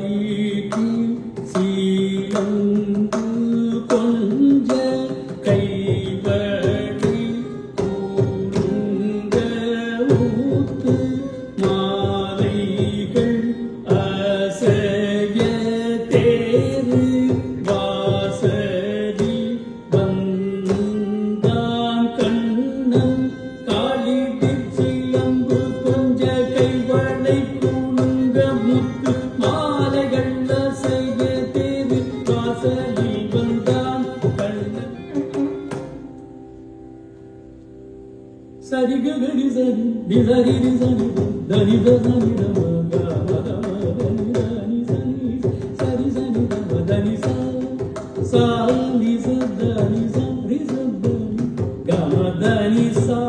[SPEAKER 1] வயிற்றில் சீலங்கு கொஞ்ச கைவழி கூடுங்க ஊத்து மாலைகள் அசைய தேரு வாசலி வந்தான் கண்ணன் காளிதிற் சிலம்பு கொஞ்ச கைவளை கூடுங்க முத்து மாலைகள் அசைய தேரு வாசலி வந்தான் கண்ணன். சரி கரி சரி நிசரி நிசரி தனி தனி தம கம தனி சனி சரி சனி தம தனி சா சா நி ச தனி சா ரி ச தனி கம தனி சா.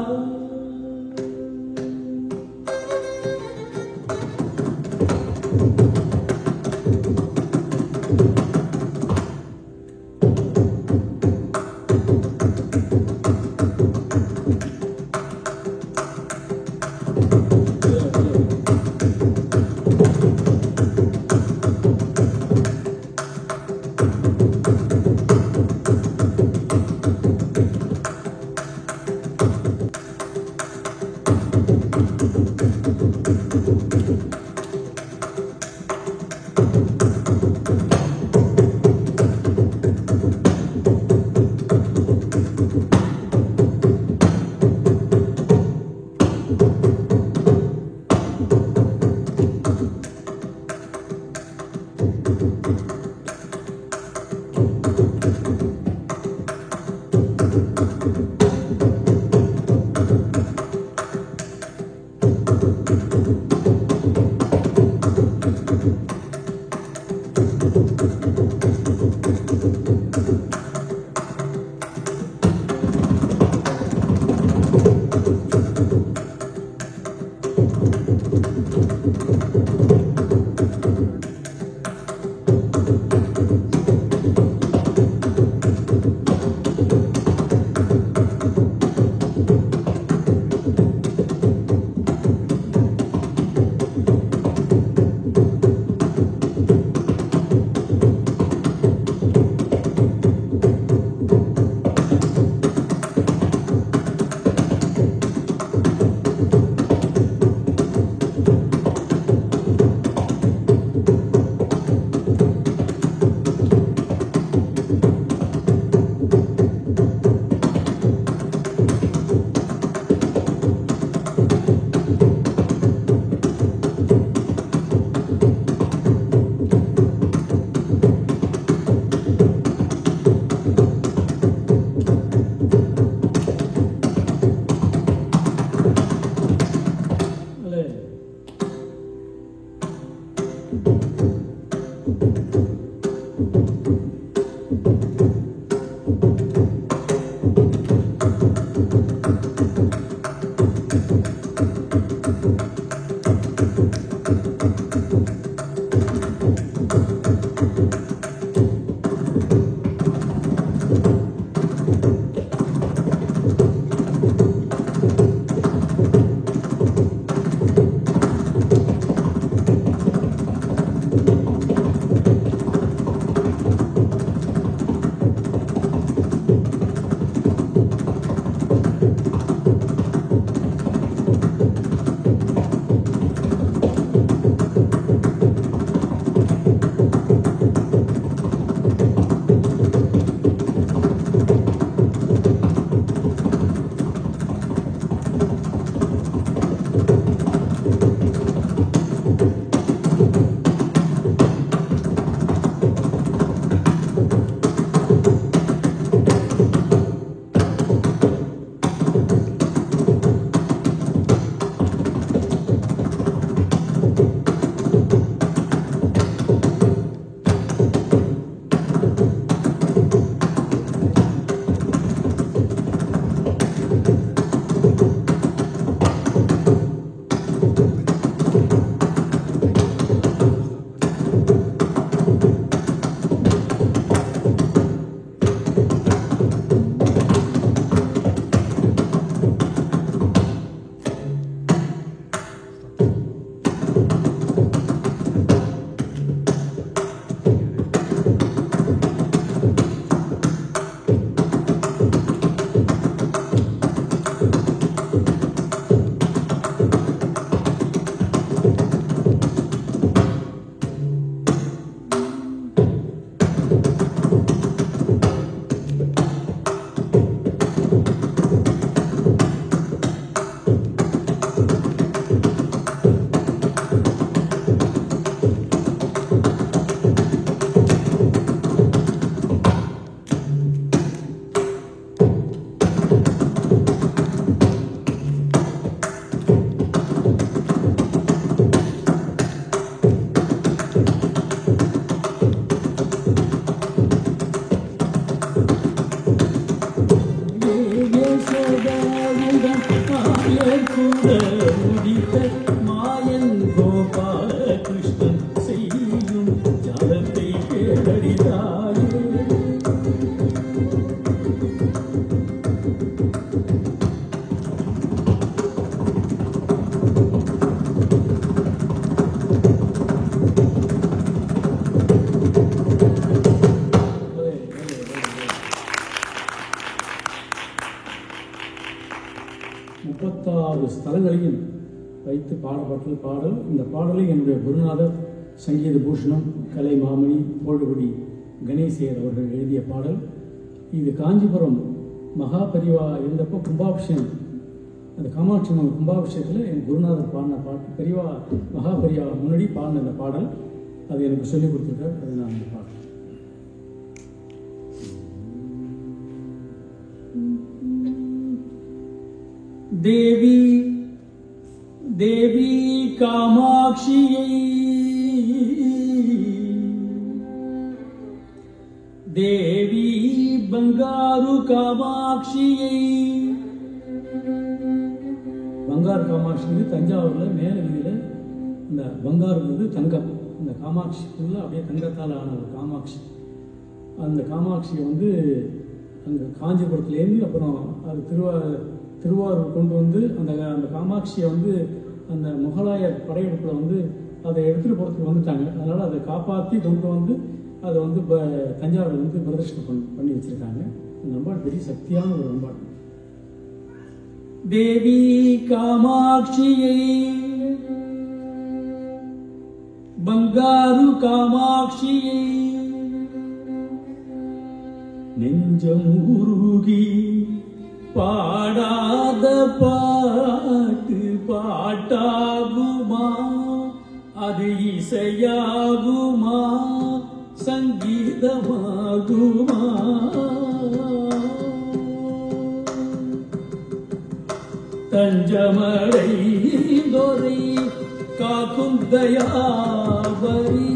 [SPEAKER 1] ஸ்தலங்களையும் வைத்து பாடப்பட்ட பாடல். இந்த பாடலை என்னுடைய குருநாதர் சங்கீத பூஷணம் கலை மாமணி தோடுபடி கணேசியர் அவர்கள் எழுதிய பாடல். இது காஞ்சிபுரம் மகாபரிவா இருந்தப்போ கும்பாபிஷேகம், அந்த காமாட்சி அம்மன் கும்பாபிஷேகத்தில் என் குருநாதர் பாடின பாட்டு, பெரியவா மகாபரிவா முன்னாடி பாடின அந்த பாடல், அது எனக்கு சொல்லிக் கொடுத்துருக்காரு. அது நான் அந்த பாடல். தேவி தேவி காமாட்சியை, தேவி பங்காரு காமாட்சியை. பங்காரு காமாட்சி தஞ்சாவூரில் மேல வீதியில் இந்த பங்காருங்கிறது தங்கம், அந்த காமாட்சிக்குள்ள அப்படியே தங்கத்தால் ஆன ஒரு காமாட்சி. அந்த காமாட்சியை வந்து அங்கே காஞ்சிபுரத்துலேருந்து அப்புறம் அது திருவாரூர் கொண்டு வந்து அந்த காமாட்சியை வந்து அந்த முகலாயர் படையெடுப்பில் வந்து அதை எடுத்துகிட்டு போகிறதுக்கு வந்துட்டாங்க. அதனால் அதை காப்பாற்றி கொண்டு வந்து அதை வந்து தஞ்சாவூர் வந்து பிரதர்ஷனம் பண்ணி வச்சுருக்காங்க. அந்த அம்பாள் பெரிய சக்தியான ஒரு அம்பாள். தேவி காமாட்சியை, பங்காரு காமாட்சியை, நெஞ்சம் உருகி பாடாத பாட்டு பாட்டாகுமா, அது இசையாகுமா, சங்கீதமாகுமா? தஞ்சமடை தோரை காக்கும் தயாபரி,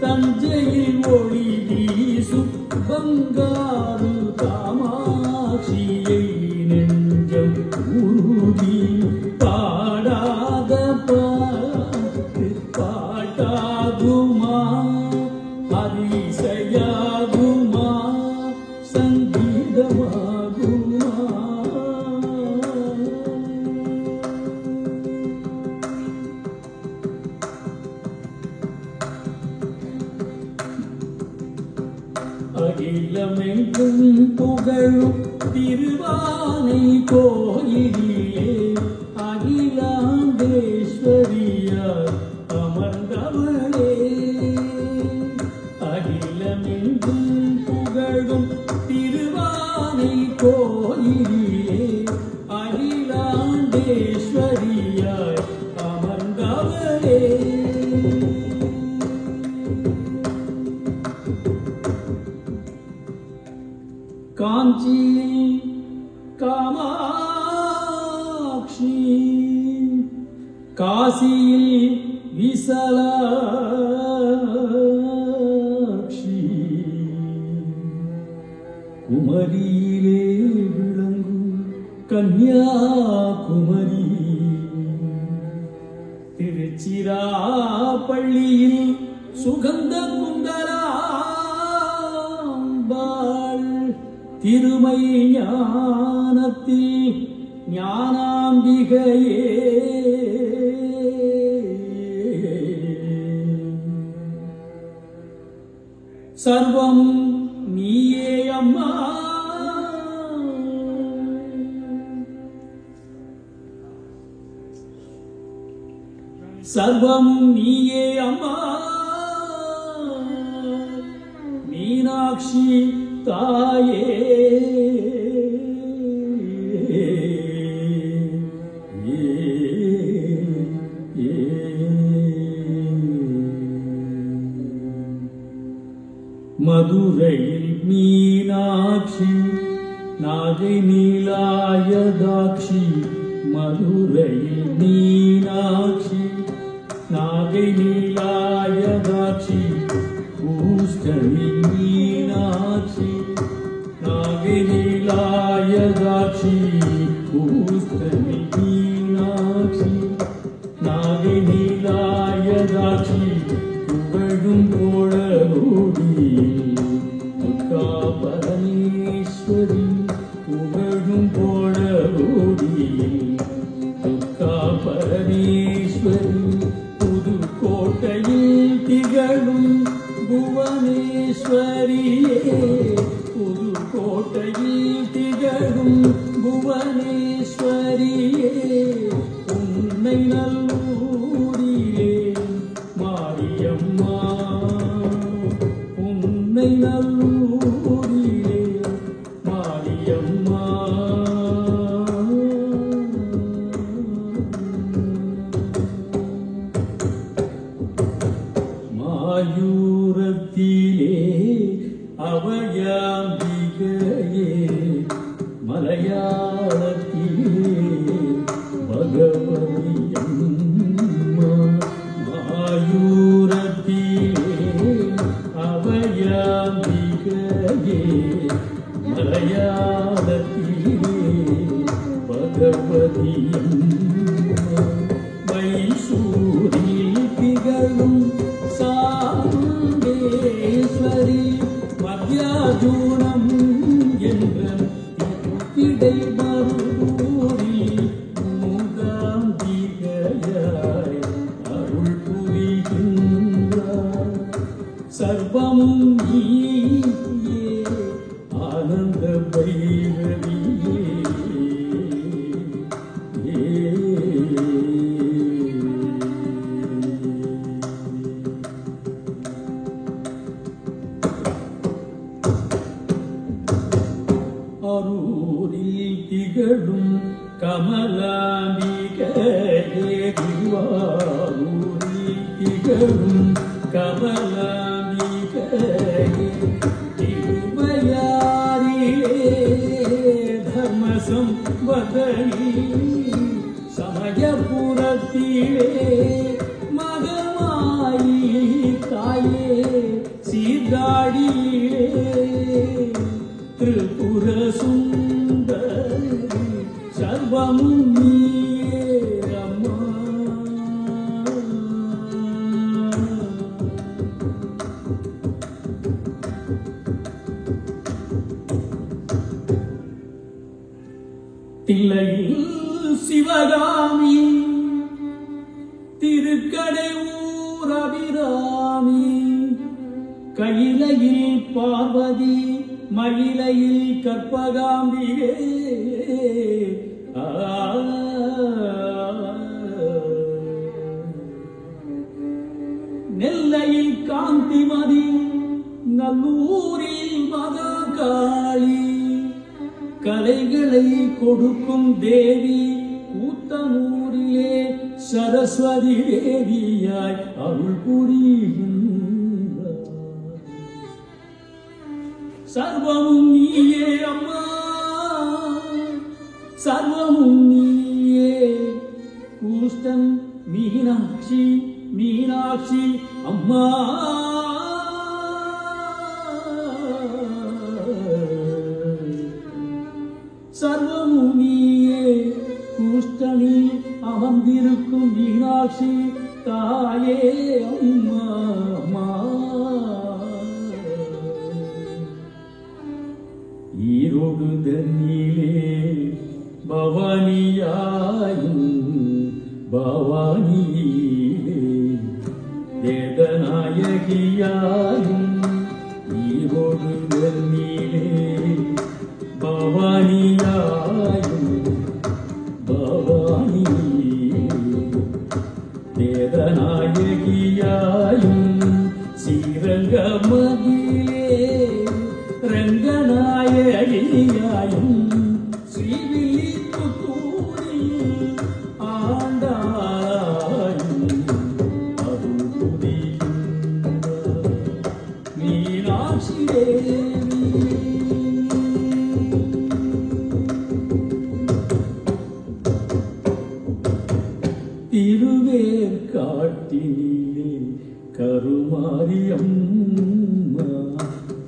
[SPEAKER 1] தஞ்சையில் ஒளி வீசும் பங்காரு காமாட்சியை, நெஞ்சம் உருகி பாடாத பாட்டு பாட்டாகுமா, அது இசையாகுமா, சங்கீதமாகுமா? அகிலமெங்கும் புகழும் திருவானை கோயிலே, அகிலாண்டேஸ்வரியார் அமர்ந்தவளே. அகிலமெங்கும் புகழும் திருவானை கோயிலே, அகிலாண்டேஸ்வரியார் அமர்ந்தவளே. காஞ்சி காமாட்சி, காசியில் விசாலாட்சி, குமரியிலே விளங்கும் கன்னியாகுமரி, திருச்சிராப்பள்ளியில் சுகந்த குண்டலாம்பாள், திருமை ஞானத்தில் ஞானாம்பிகையே. சர்வம் நீயே அம்மா, சர்வம் நீயே அம்மா, மீனாட்சி தாயே. மதுரையில் மீனாட்சி, நாகை நீலாயதாட்சி, மதுரையில் மீனாட்சி, நாகை நீலாயதாட்சி, பூஷ்ணி மீனாட்சி, நாகை நீலாயதாட்சி, பூஷ்ணி மீனாட்சி, நாகை நீலாயதாட்சி, புகழும் கோளரோடி துர்கா பரமேஸ்வரி, புகழும் கோளரோடி துர்கா பரமேஸ்வரி, புதுக்கோட்டையில் திகழும் புவனேஸ்வரியே, புதுக்கோட்டையில் திகழும் புவனேஸ்வரியே, மாரியம்மா உன்னை நல்லூரிலே மாரியம்மா மாயூரத்திலே அவயாம்பிகையே மலையாளத்திலே பகவதியம்மா மாயூரத்திலே அவயாம்பிகையே மலையாளத்திலே பகவதியம்மா மைசூரில் திகழும் சாமுண்டேஸ்வரி மத்யாஜூனம் என்ற இடை மருதூரில் மூகாம்பிகையாய் அருள் புரிகின்றார் சர்வமும் நீயே ஆனந்த பைரவியே அரூரில் திகழும் கமலாம்பிகையே திருவாரூரில் திகழும் கமலாம்பிகையே திருவையாறிலே தர்மசம் வதனி சமயபுரத்திலே மகமாயி தாயே சீர்காழியிலே திரிபுர சுந்தரி சர்வமும் நீயே அம்மா தில்லையில் சிவகாமி திருக்கடையூர் அபிராமி கையிலையில் பார்வதி மயிலையில் கற்பகாம்பிகே நெல்லையில் காந்திமதி நல்லூரில் மகாகாளி கலைகளை கொடுக்கும் தேவி கூத்தனூரிலே சரஸ்வதி தேவியாய் அருள் புரிகின்றார் சர்வமும் நீயே அம்மா சர்வமும் நீயே கூஷ்டன் மீனாட்சி மீனாட்சி அம்மா சர்வமும் நீயே கூஷ்டனில் அமர்ந்திருக்கும் மீனாட்சி தாயே அம்மா அம்மா ஈரோடு தன்னிலே பவானியாயும் பவானியிலே வேதநாயகியாயும் ஈரோடு தன்னிலே பவானியாயும் பவானியிலே வேதநாயகியாயும் ஸ்ரீரங்கமதிலே ரங்கநாயகியாயும் ஸ்ரீவில்லிபுத்தூரில் ஆண்டாயும் அருள் புரிகின்றார் மீனாட்சி தேவி திருவேற்காட்டினிலே கருமாரியம்மா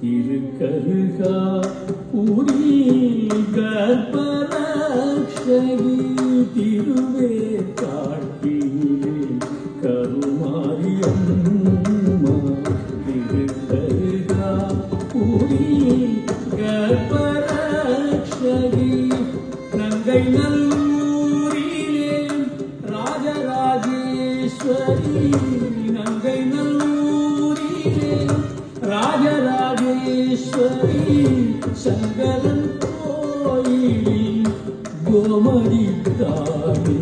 [SPEAKER 1] திருக்கருகா புரி கர்ப்பரக்ஷகி திருவேற்காட்டினிலே கருமாரியம்மா திருக்கருகா புரி கர்ப்பரக்ஷகி நங்கை நல்லூரிலே ராஜராஜேஸ்வரி நங்கை நல்லூரிலே ராஜராஜேஸ்வரி சங்கரன் கோயில் கோமதி தாயே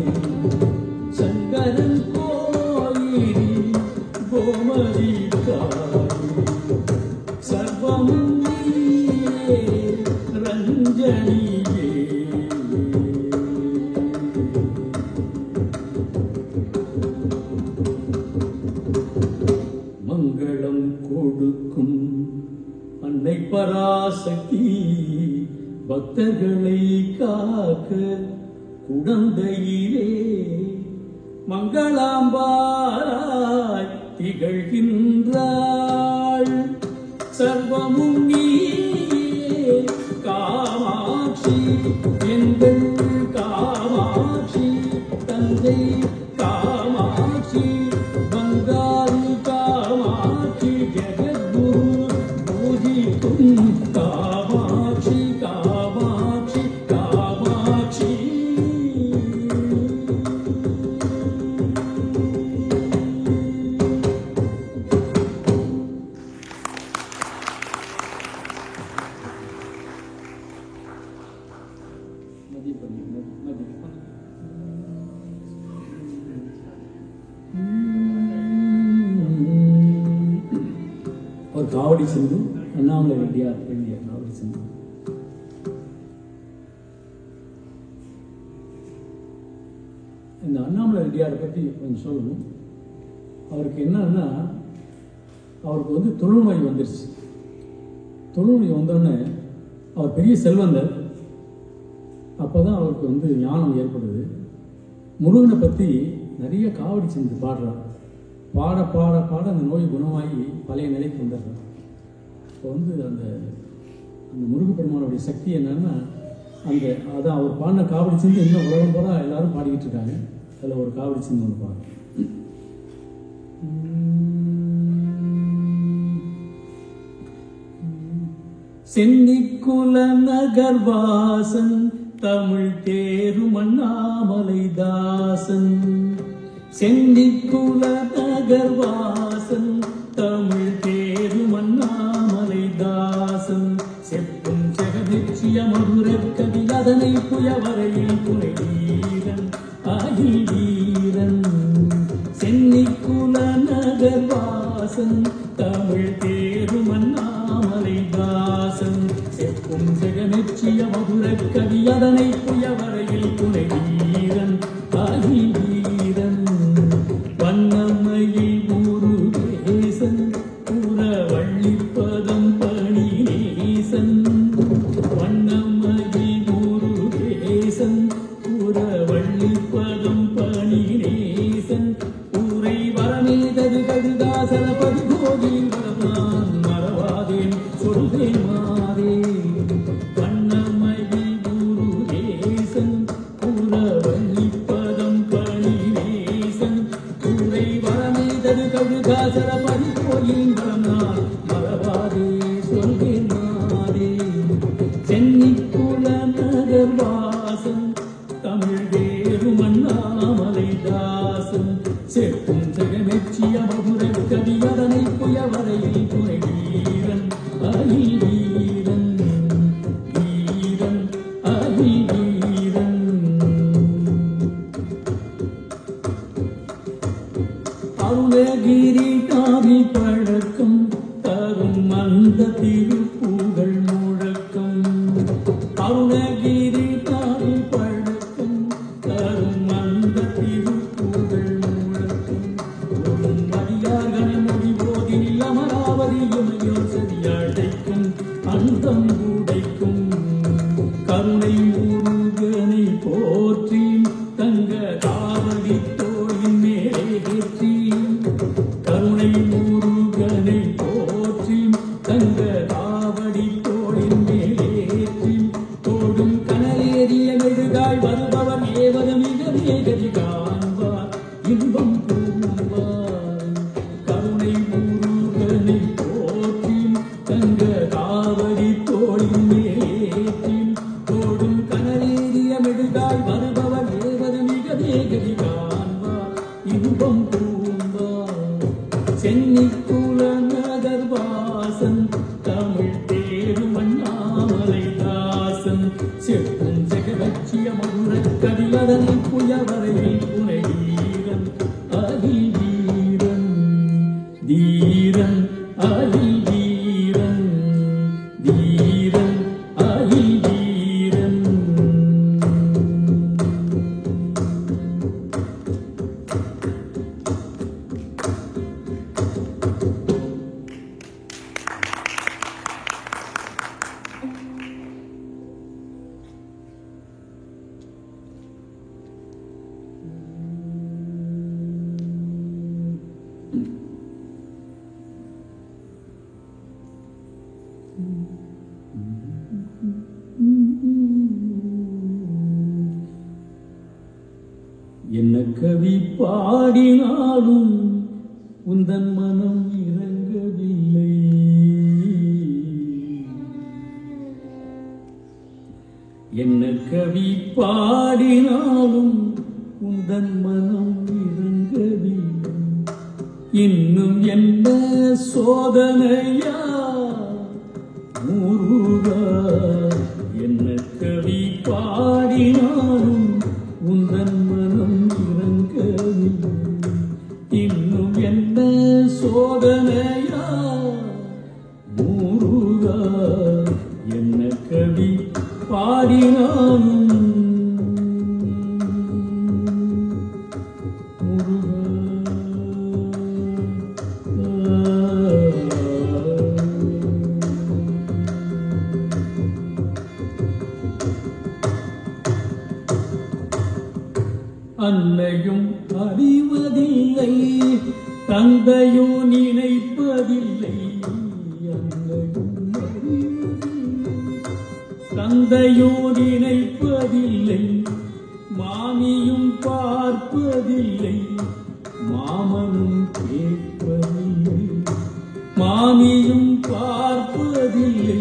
[SPEAKER 1] சங்கரன் கோயில் கோமதி சர்வமும் நீயே ரஞ்சனியே. மங்களம் கொடுக்கும் அன்னை பராசக்தி பக்தர்களை காக்க குடந்தையிலே மங்களாம்பாராய் திகழ்கின்றாள். சர்வமும் நீயே காமாட்சி எங்கள் காமாட்சி தந்தை காமாட்சி பங்காரு காமாட்சி ஜெகத்குரு பூஜிக்கும் காமாட்சி காமாட்சி காமாட்சி. ஒரு காவடி சிந்து அண்ணாமலை ரெட்டியார் எழுதிய காவடி சிந்து. இந்த அண்ணாமலை ரெட்டியாரை பற்றி கொஞ்சம் சொல்லணும். அவருக்கு என்னன்னா, அவருக்கு வந்து தொழுநோய் வந்துருச்சு. தொழுநோய் வந்தோடனே அவர் பெரிய செல்வந்தர். அப்போதான் அவருக்கு வந்து ஞானம் ஏற்படுது. முருகனை பற்றி நிறைய காவடி சிந்து பாடுறார். பாட பாட பாட அந்த நோய் குணமாகி பழைய நிலைக்கு வந்துடுறார். இப்போ வந்து அந்த அந்த முருகப்பெருமானுடைய சக்தி என்னன்னா, அதான் அவர் பாடின காவடி சிந்து இன்னும் உலகம் போல எல்லாரும் பாடிக்கிட்டு இருக்காங்க. அதில் ஒரு காவடி சிந்து ஒன்று பாடுறோம். சென்னிக்குல நகர்வாசன் தமிழ் தேரும் அண்ணாமலை தாசன். சென்னிக்குல நகர்வாசன் தமிழ் தேரும் அண்ணாமலை தாசன். செப்பும் ஜெகதிச்சிய மதுரக்கவி அதனை புயவரையில் துணை வீரன் அகில் வீரன். சென்னிக்குல நகர்வாசன் தமிழ் தேரும் அண்ணாமலை தாசன். செப்பும் ஜெகதிச்சிய மதுரக்கவி அதனை புயவரையில் துணை வீரன் அகில் வீரன். வண்ணமயில் முருகேசன் புறவள்ளிப்பதம் பணி நேசன். வண்ணமயில் முருகேசன் புறவள்ளிப்பதம் பணி நேசன். ஊரை வரமேதது கடுதாசல பதிகோவில் வரமான் மறவாதேன் சொல்வேன் மாறே. வண்ணமயில் முருகேசன் புறவள்ளிப்பதம் பணி நேசன். ஊரை வரமேதது கடுதாசல பதிகோவில் வரமான் மறவாதே சொல்வேன் மாறே. சென்னிக்குல நகர்வாசன் தமிழ் தேரும் அண்ணாமலை தாசன். செப்பும் ஜெகமெச்சிய மதுரக்கவி அதனை புயவரையில் துணை வீரன் அகில் வீரன் வீரன் அகில் வீரன். அருணகிரி காவி பழக்கம் தரும் அந்த திருப்புகழ் முழக்கம். அருணகிரி காவி பழக்கம் தரும் அந்த திருப்புகழ் முழக்கம். ஒரு மடியார்களை முடிவோதில் அமராவதி இமையோர் செடியடைக்கும் அந்தம் உடைக்கும். கருணை முருகனை போற்றி தங்க காவடி தோளின் மேலே ஏற்றி. கருணை முருகனை போற்றி தங்க காவடி தோளின் மேலே ஏற்றி. தோடும் கனலேறிய மெழுகாய் வருபவர் ஏவத மிக வேகதி காண்பார் இன்பம் பூவார். கருணை முருகனை போற்றி தங்க காவடி தோளின் மேலே ஏற்றி. தோடும் கனலேறிய மெழுகாய் வருபவர் ஏவத மிக வேகதி காண்பார் இன்பம் பூவார். சென்னிக்குல நகர்வாசன் தமிழ் தேரும் அண்ணாமலை தாசன். செப்பும் ஜெகவச்சிய மதுரக்கவி அதனை புயவரையில் துணை வீரன் அகில் வீரன் தீரன் வீரன் அயில் வீரன் வீரன் அயில் வீரன். என்ன கவி பாடினாலும் உந்தன் மனம் இறங்கவில்லை. என்ன கவி பாடினாலும் உந்தன் மனம் இறங்கவில்லை. இன்னும் என்ன சோதனையா முருகா. என்ன கவி பாடினாலும் உந்தன் மனம் இறங்கவில்லை. இன்னும் என்ன சோதனையா முருகா. என்ன கவி பாடினாலும் அன்னையும் அறிவதில்லை தந்தையும் நினைப்பதில்லை. அன்னையும் தந்தையும் நினைப்பதில்லை. மாமியும் பார்ப்பதில்லை. மாமனும் கேட்பதில்லை. மாமியும் பார்ப்பதில்லை.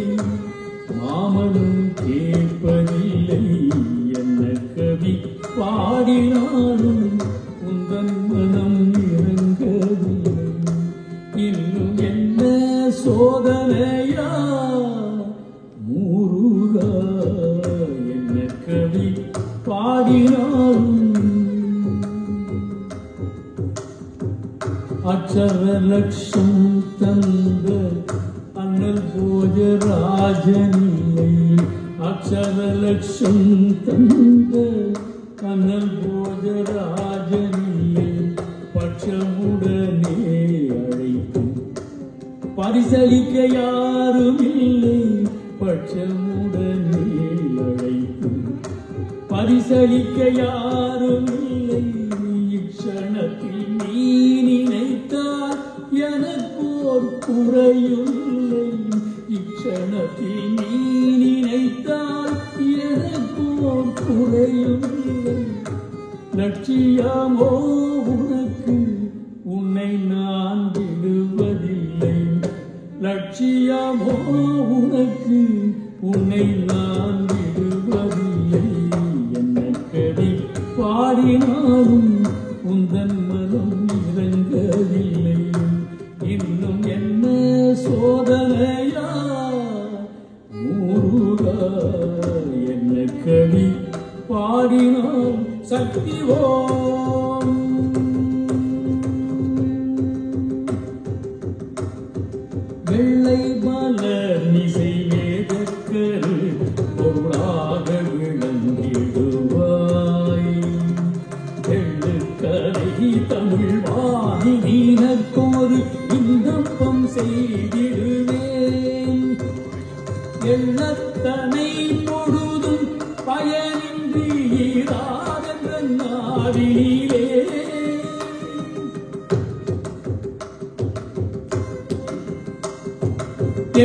[SPEAKER 1] மாமனும் கேட்பதில்லை. என்ன கவி பாடினாலும் உந்தன் மனம் இறங்கவில்லை. இன்னும் என்ன சோதனையா முருகா. என்ன கவி பாடினாலும் அச்சர லட்சம் தந்த அண்ணல் போஜராஜனில்லை. அச்சர லட்சம் தந்த அண்ணல் போஜராஜனில்லை. பட்சமுடனே அழைக்கும் பரிசளிக்க யாரும் இல்லை. பட்சமுடனே அழைக்கும் பரிசளிக்க யாரும் இல்லை. இக்ஷணத்தில் நீ நினைத்தால் எனக்கோர் குறையில்லை. இக்ஷணத்தில் நீ நினைத்தால் எனக்கோர் குறையில்லை. லட்சியமோ உனக்கு உன்னை நான் விடுவதில்லை. லட்சியமோ உனக்கு உன்னை நான் விடுவதில்லை. என்ன கவி பாடினாலும் உந்தன் மனம் இறங்கவில்லை. இன்னும் என்ன சோதனையா முருகா. என்ன கவி பாடினால் சக்தி ஓம். வெள்ளை மலர் மிசை வேதக்கரு பொருளாக விளங்கிடுவாய். எள்ளுக்கரை தமிழ் வாணி நீனக்கோரு விண்ணப்பம் செய்திடுவேன். எள்ளத்தனை பொழுதும் பயனின்றி ஈராதென்ற நாடினிலே.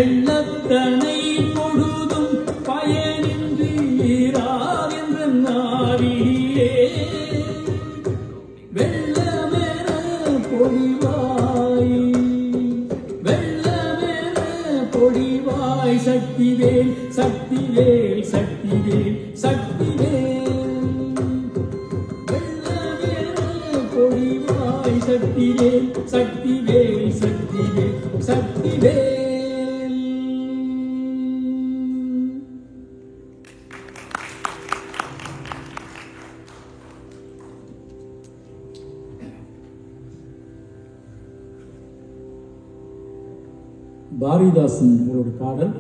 [SPEAKER 1] எள்ளத்தனை பொழுதும் பயனின்றி ஈராதென்ற நாடினிலே. வெள்ளமென பொழிவாய் வெள்ளமென பொழிவாய். சக்திவேல் சக்திவேல் சக்திவேல் சக்திவேல். வெள்ளமென பொழிவாய். சக்திவேல் சக்திவேல் சக்திவேல் சக்திவேல். பாரதிதாசன் அவருடைய பாடல்.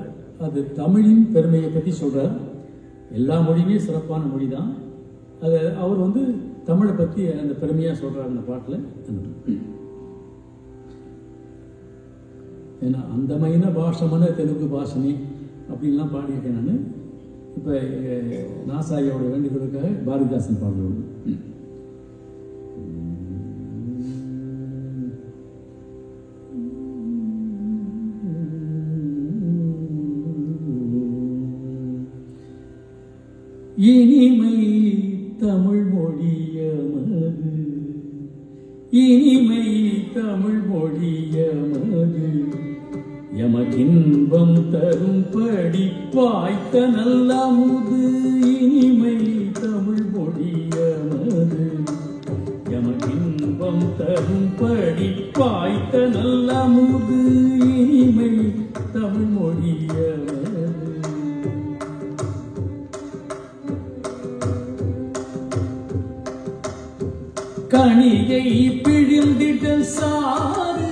[SPEAKER 1] அது தமிழின் பெருமையை பற்றி சொல்கிறார். எல்லா மொழியுமே சிறப்பான மொழி தான். அதை அவர் வந்து தமிழை பற்றி அந்த பெருமையாக சொல்கிறார் அந்த பாட்டில். ஏன்னா అందమైన భాషమన తెలుగు భాషని அப்படின்லாம் பாடியிருக்கேன் நான். இப்போ நாசாயோட வேண்டுகோளுக்காக பாரதிதாசன் பாடல். இனிமை தமிழ் மொழியமது, இனிமை தமிழ் மொழியமது, எமக்கின்பம் தரும்படி வாய்த்த நல்ல அமுது. இனிமை தமிழ் மொழியமது, எமக்கின்பம் தரும்படி வாய்த்த நல்ல அமுது. இனிமை தமிழ் மொழியமது. கணிகை பிழிந்திட சாறு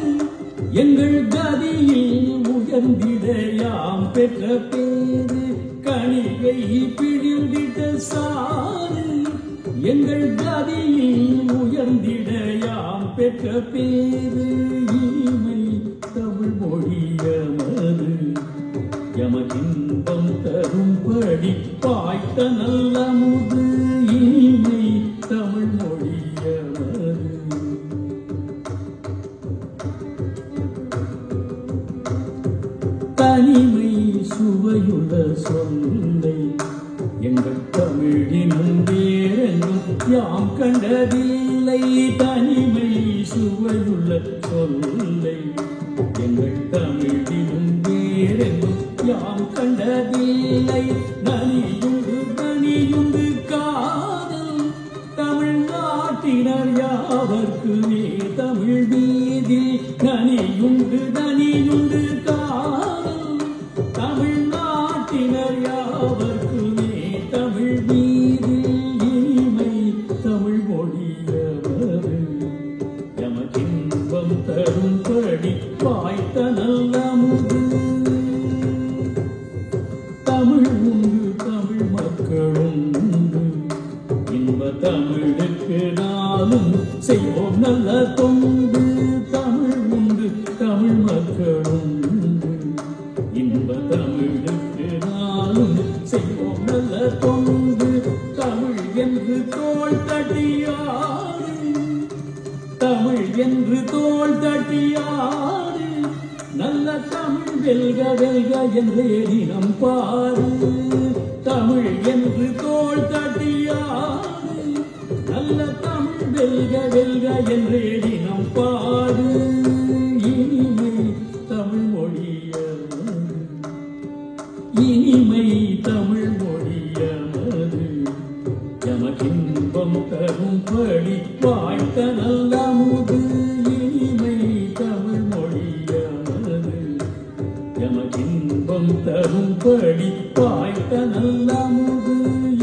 [SPEAKER 1] எங்கள் கதியில் உயர்ந்திட யாம் பெற்ற பேரு. கணிகை பிழிந்திட சாறு எங்கள் கதியில் உயர்ந்திட யாம் பெற்ற பேரு. இனிமை தமிழ் மொழியமது, எமக்கின்பம் தரும்படி பாய்த்த நல்ல அமுது. இனிமை தமிழ் மொழியமது. தனிமை சுவையுள்ள சொல்லை எங்கள் தமிழினும் வேறெங்கும் யாம் கண்டதில்லை. தனிமை சுவையுள்ள சொல்லை எங்கள் தமிழினும் வேறெங்கும் யாம் கண்டதில்லை. நனியுண்டு நனியுண்டு காதல் தமிழ்நாட்டினர் யாவர்க்குமே தமிழ் வீதி. நனியுண்டு நனியுண்டு காதல் தமிழ்நாட்டினர் யாவர்க்குமே தமிழ் வீதி. இனிமை தமிழ் மொழியமது, எமக்கின்பம் தரும்படி வாய்த்த நல்ல அமுது. தமிழ் உண்டு தமிழ் மக்களும் உண்டு, இன்ப தமிழுக்கு நாளும் செய்வோம் நல்ல தொண்டு. தமிழ் உண்டு தமிழ் மக்களும் உண்டு, இன்ப தமிழுக்கு நாளும் செய்வோம் நல்ல தொண்டு. தமிழ் என்று தோள் தட்டியாடு, தமிழ் என்று தோள் தட்டியாடு, நல்ல தமிழ் வெல்க வெல்க என்றே தினம் பாரு. தமிழ் என்று தோள் தட்டியாடு, நல்ல தமிழ் வெல்க வெல்க என்றே தினம் பாடு. இனிமை தமிழ் மொழியமது, இனிமை தமிழ் மொழியமது, எமக்கின்பம் தரும்படி வாய்த்த நல்ல அமுது. இனிமை தமிழ் மொழியமது, எமக்கின்பம் தரும்படி வாய்த்த நல்ல அமுது.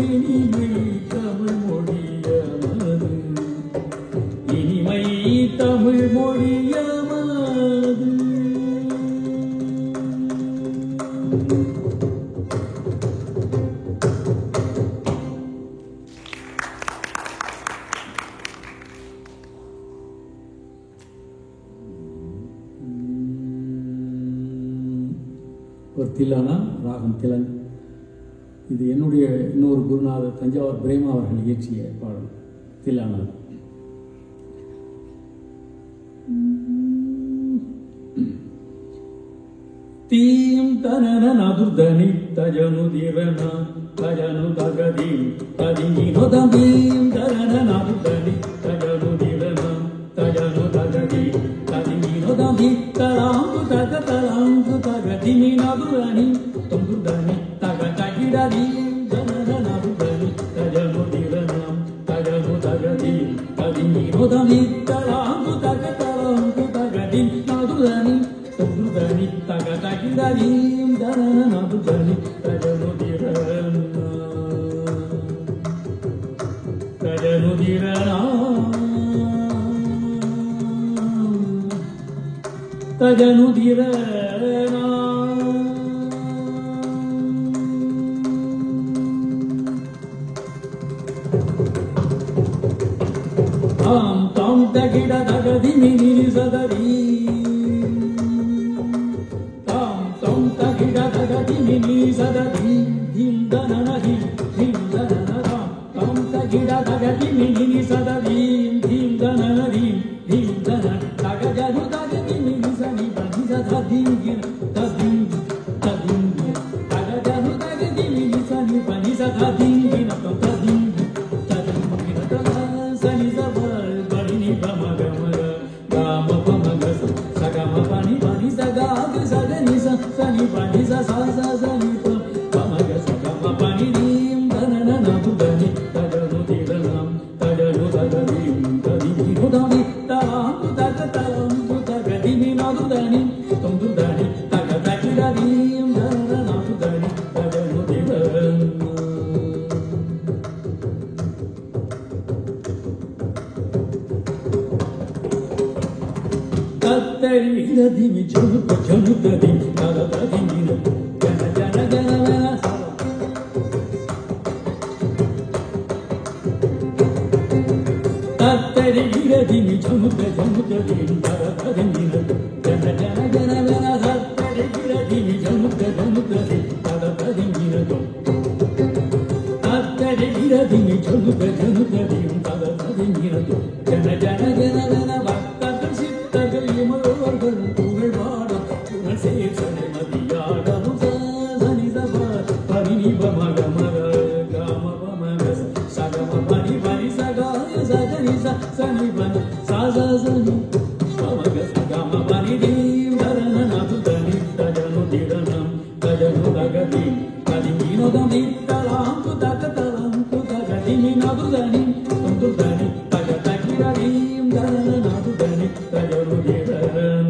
[SPEAKER 1] இனிமை தமிழ் மொழியமது, இனிமை தமிழ் மொழியமது. ஒரு தில்லானா ராகம் திலன். இது என்னுடைய இன்னொரு குருநாதர் தஞ்சாவூர் பிரேமா அவர்கள் இயற்றிய பாடல் தில்லானா. தீம் தனன நதுர்தனி தஜனு திரன தஜனு தகதீம் ததிமினோதம். தீம் தனன நதுர்தனி தஜனு திரன தஜனு தகதீம் ததிமினோதம். தலாங்கு தக தலாங்கு தகதிமினதுரணி தொங்குதனி தக தகிடதீம் தனன நதுர்தனி தஜனு திரனம் தஜனு தகதீம் ததிமினோதம். தலாங்கு தக தலாங்கு தகதிம் நதுரணி தொங்குதனி தக தகிடதீம் தனன நதுரணி தஜனு திரன தஜனு திரனா. தஜனுதிரணா தாம் தாம் தகிட தகதி மினி சதரி தாம் தாம் தகிட தகதி மினி சதரி தீம் தனனதி தீம் தனனதாம் தாம் தகிட தகதி மினி சதரி தீம் தனனதி தீம் தன தகஜரு தகதி மினி சனி பனி சதீம் ததீம் ததீம் தகஜரு தகதி மினி சனி பனி சதீம் ததீம் Sani pani sa sa sa sani pa pamaga sa ma pani dim dana na tu dani tadanu tiranam tadanu tadadim tadimi udani talam tadatalam tadadimi na tu dani tum tu dani tadadadim dana na tu dani tadanu tiranam tattari dadimi janu dadim Dini jamuda jamuda dini dara dini jana jana jana jana hattari gira dini jamuda jamuda dini dara dini hattari gira dini jamuda jamuda dini dara dini jana jana jana jana bhatta sitta yimalo vargan tugal vaada tugal seesane madiyada musani saba parini bamaga mara gama bamaga sagama pani pani saga sagani sa sani bana sa sa sani bamaga sagama pani dim darana na tu dani tajanu diranam tajanu dagati kadimino dami talam tu dagatalam tu dagati mina tu dani tu dani tajata kiradim darana na tu dani tajanu diranam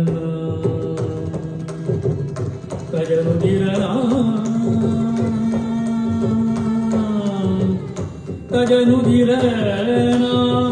[SPEAKER 1] tajanu diranam tajanu diranam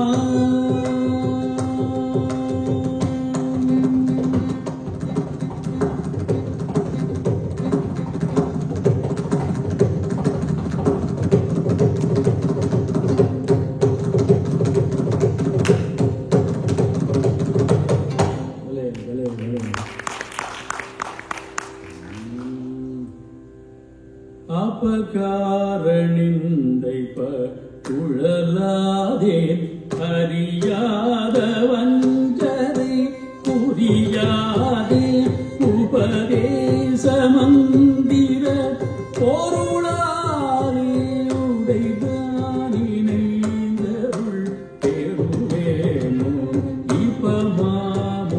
[SPEAKER 1] அபகாரணிந்தை பழலாதே அறியாத வஞ்சரை புரியாதே உபதேச மந்திர பொருளாதே உடைதானினைந்தருள் பெருவேனோ இப்பமாமுகந்தனன்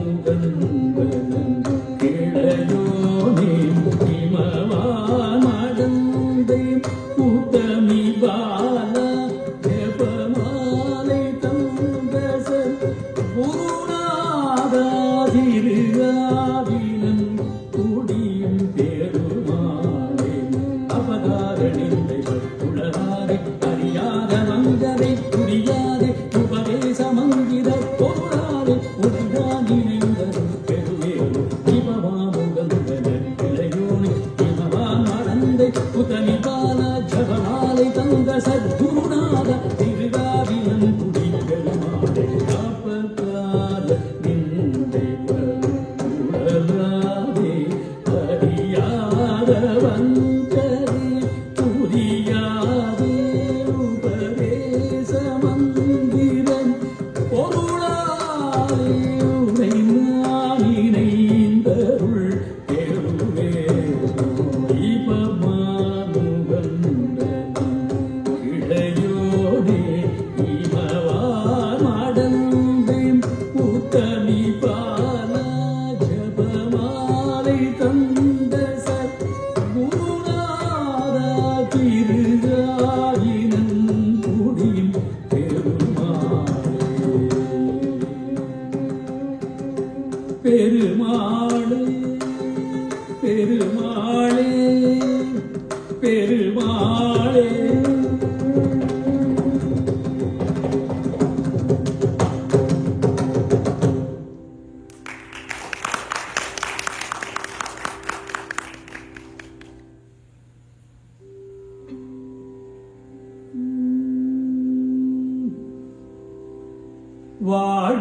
[SPEAKER 1] கிளையோனே இமவான் மடந்தை உத்தமி பால ஜபமாலை தந்தச குருநாதாதிருகாதினன் குடியும் பெருமாளே அபகாரணிந்தை பட்டுளராதே அறியாத மங்கரை புரியாதே உபதேச மந்திர பொருளாதே உடைதான் நினைந்தரும் பெருவேறு இமவாமுகந்தன கிளையோனே இமவான் மடந்தை உத்தமி பால ஜபமாலை தந்த சத்குருநாத திருகாவினன் குடி பெருமாளே காப்பக்கால நிந்தை பருளராதே அறியாத வஞ்சரே புரியாதே உபதேச மந்திரன் பொருளாலே உடைந்தான் இணைந்தருள் பெருவேனோ இபமாமுகந்தனன் கிளையோனே இமவான் மடந்தை உத்தமி பால ஜபமாலை தந்த சத்குருநாத திருகாயினன் குடியும் பெருமாளே பெருமாளே பெருமாளே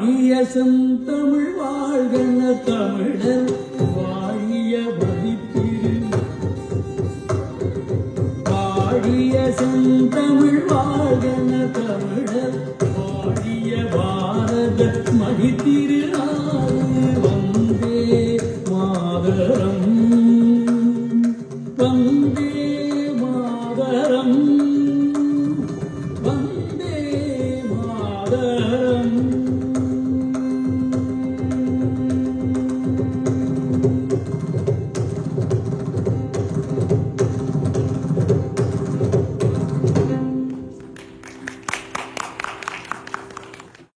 [SPEAKER 1] வாழிய செந்தமிழ் வாழ்கென தமிழர்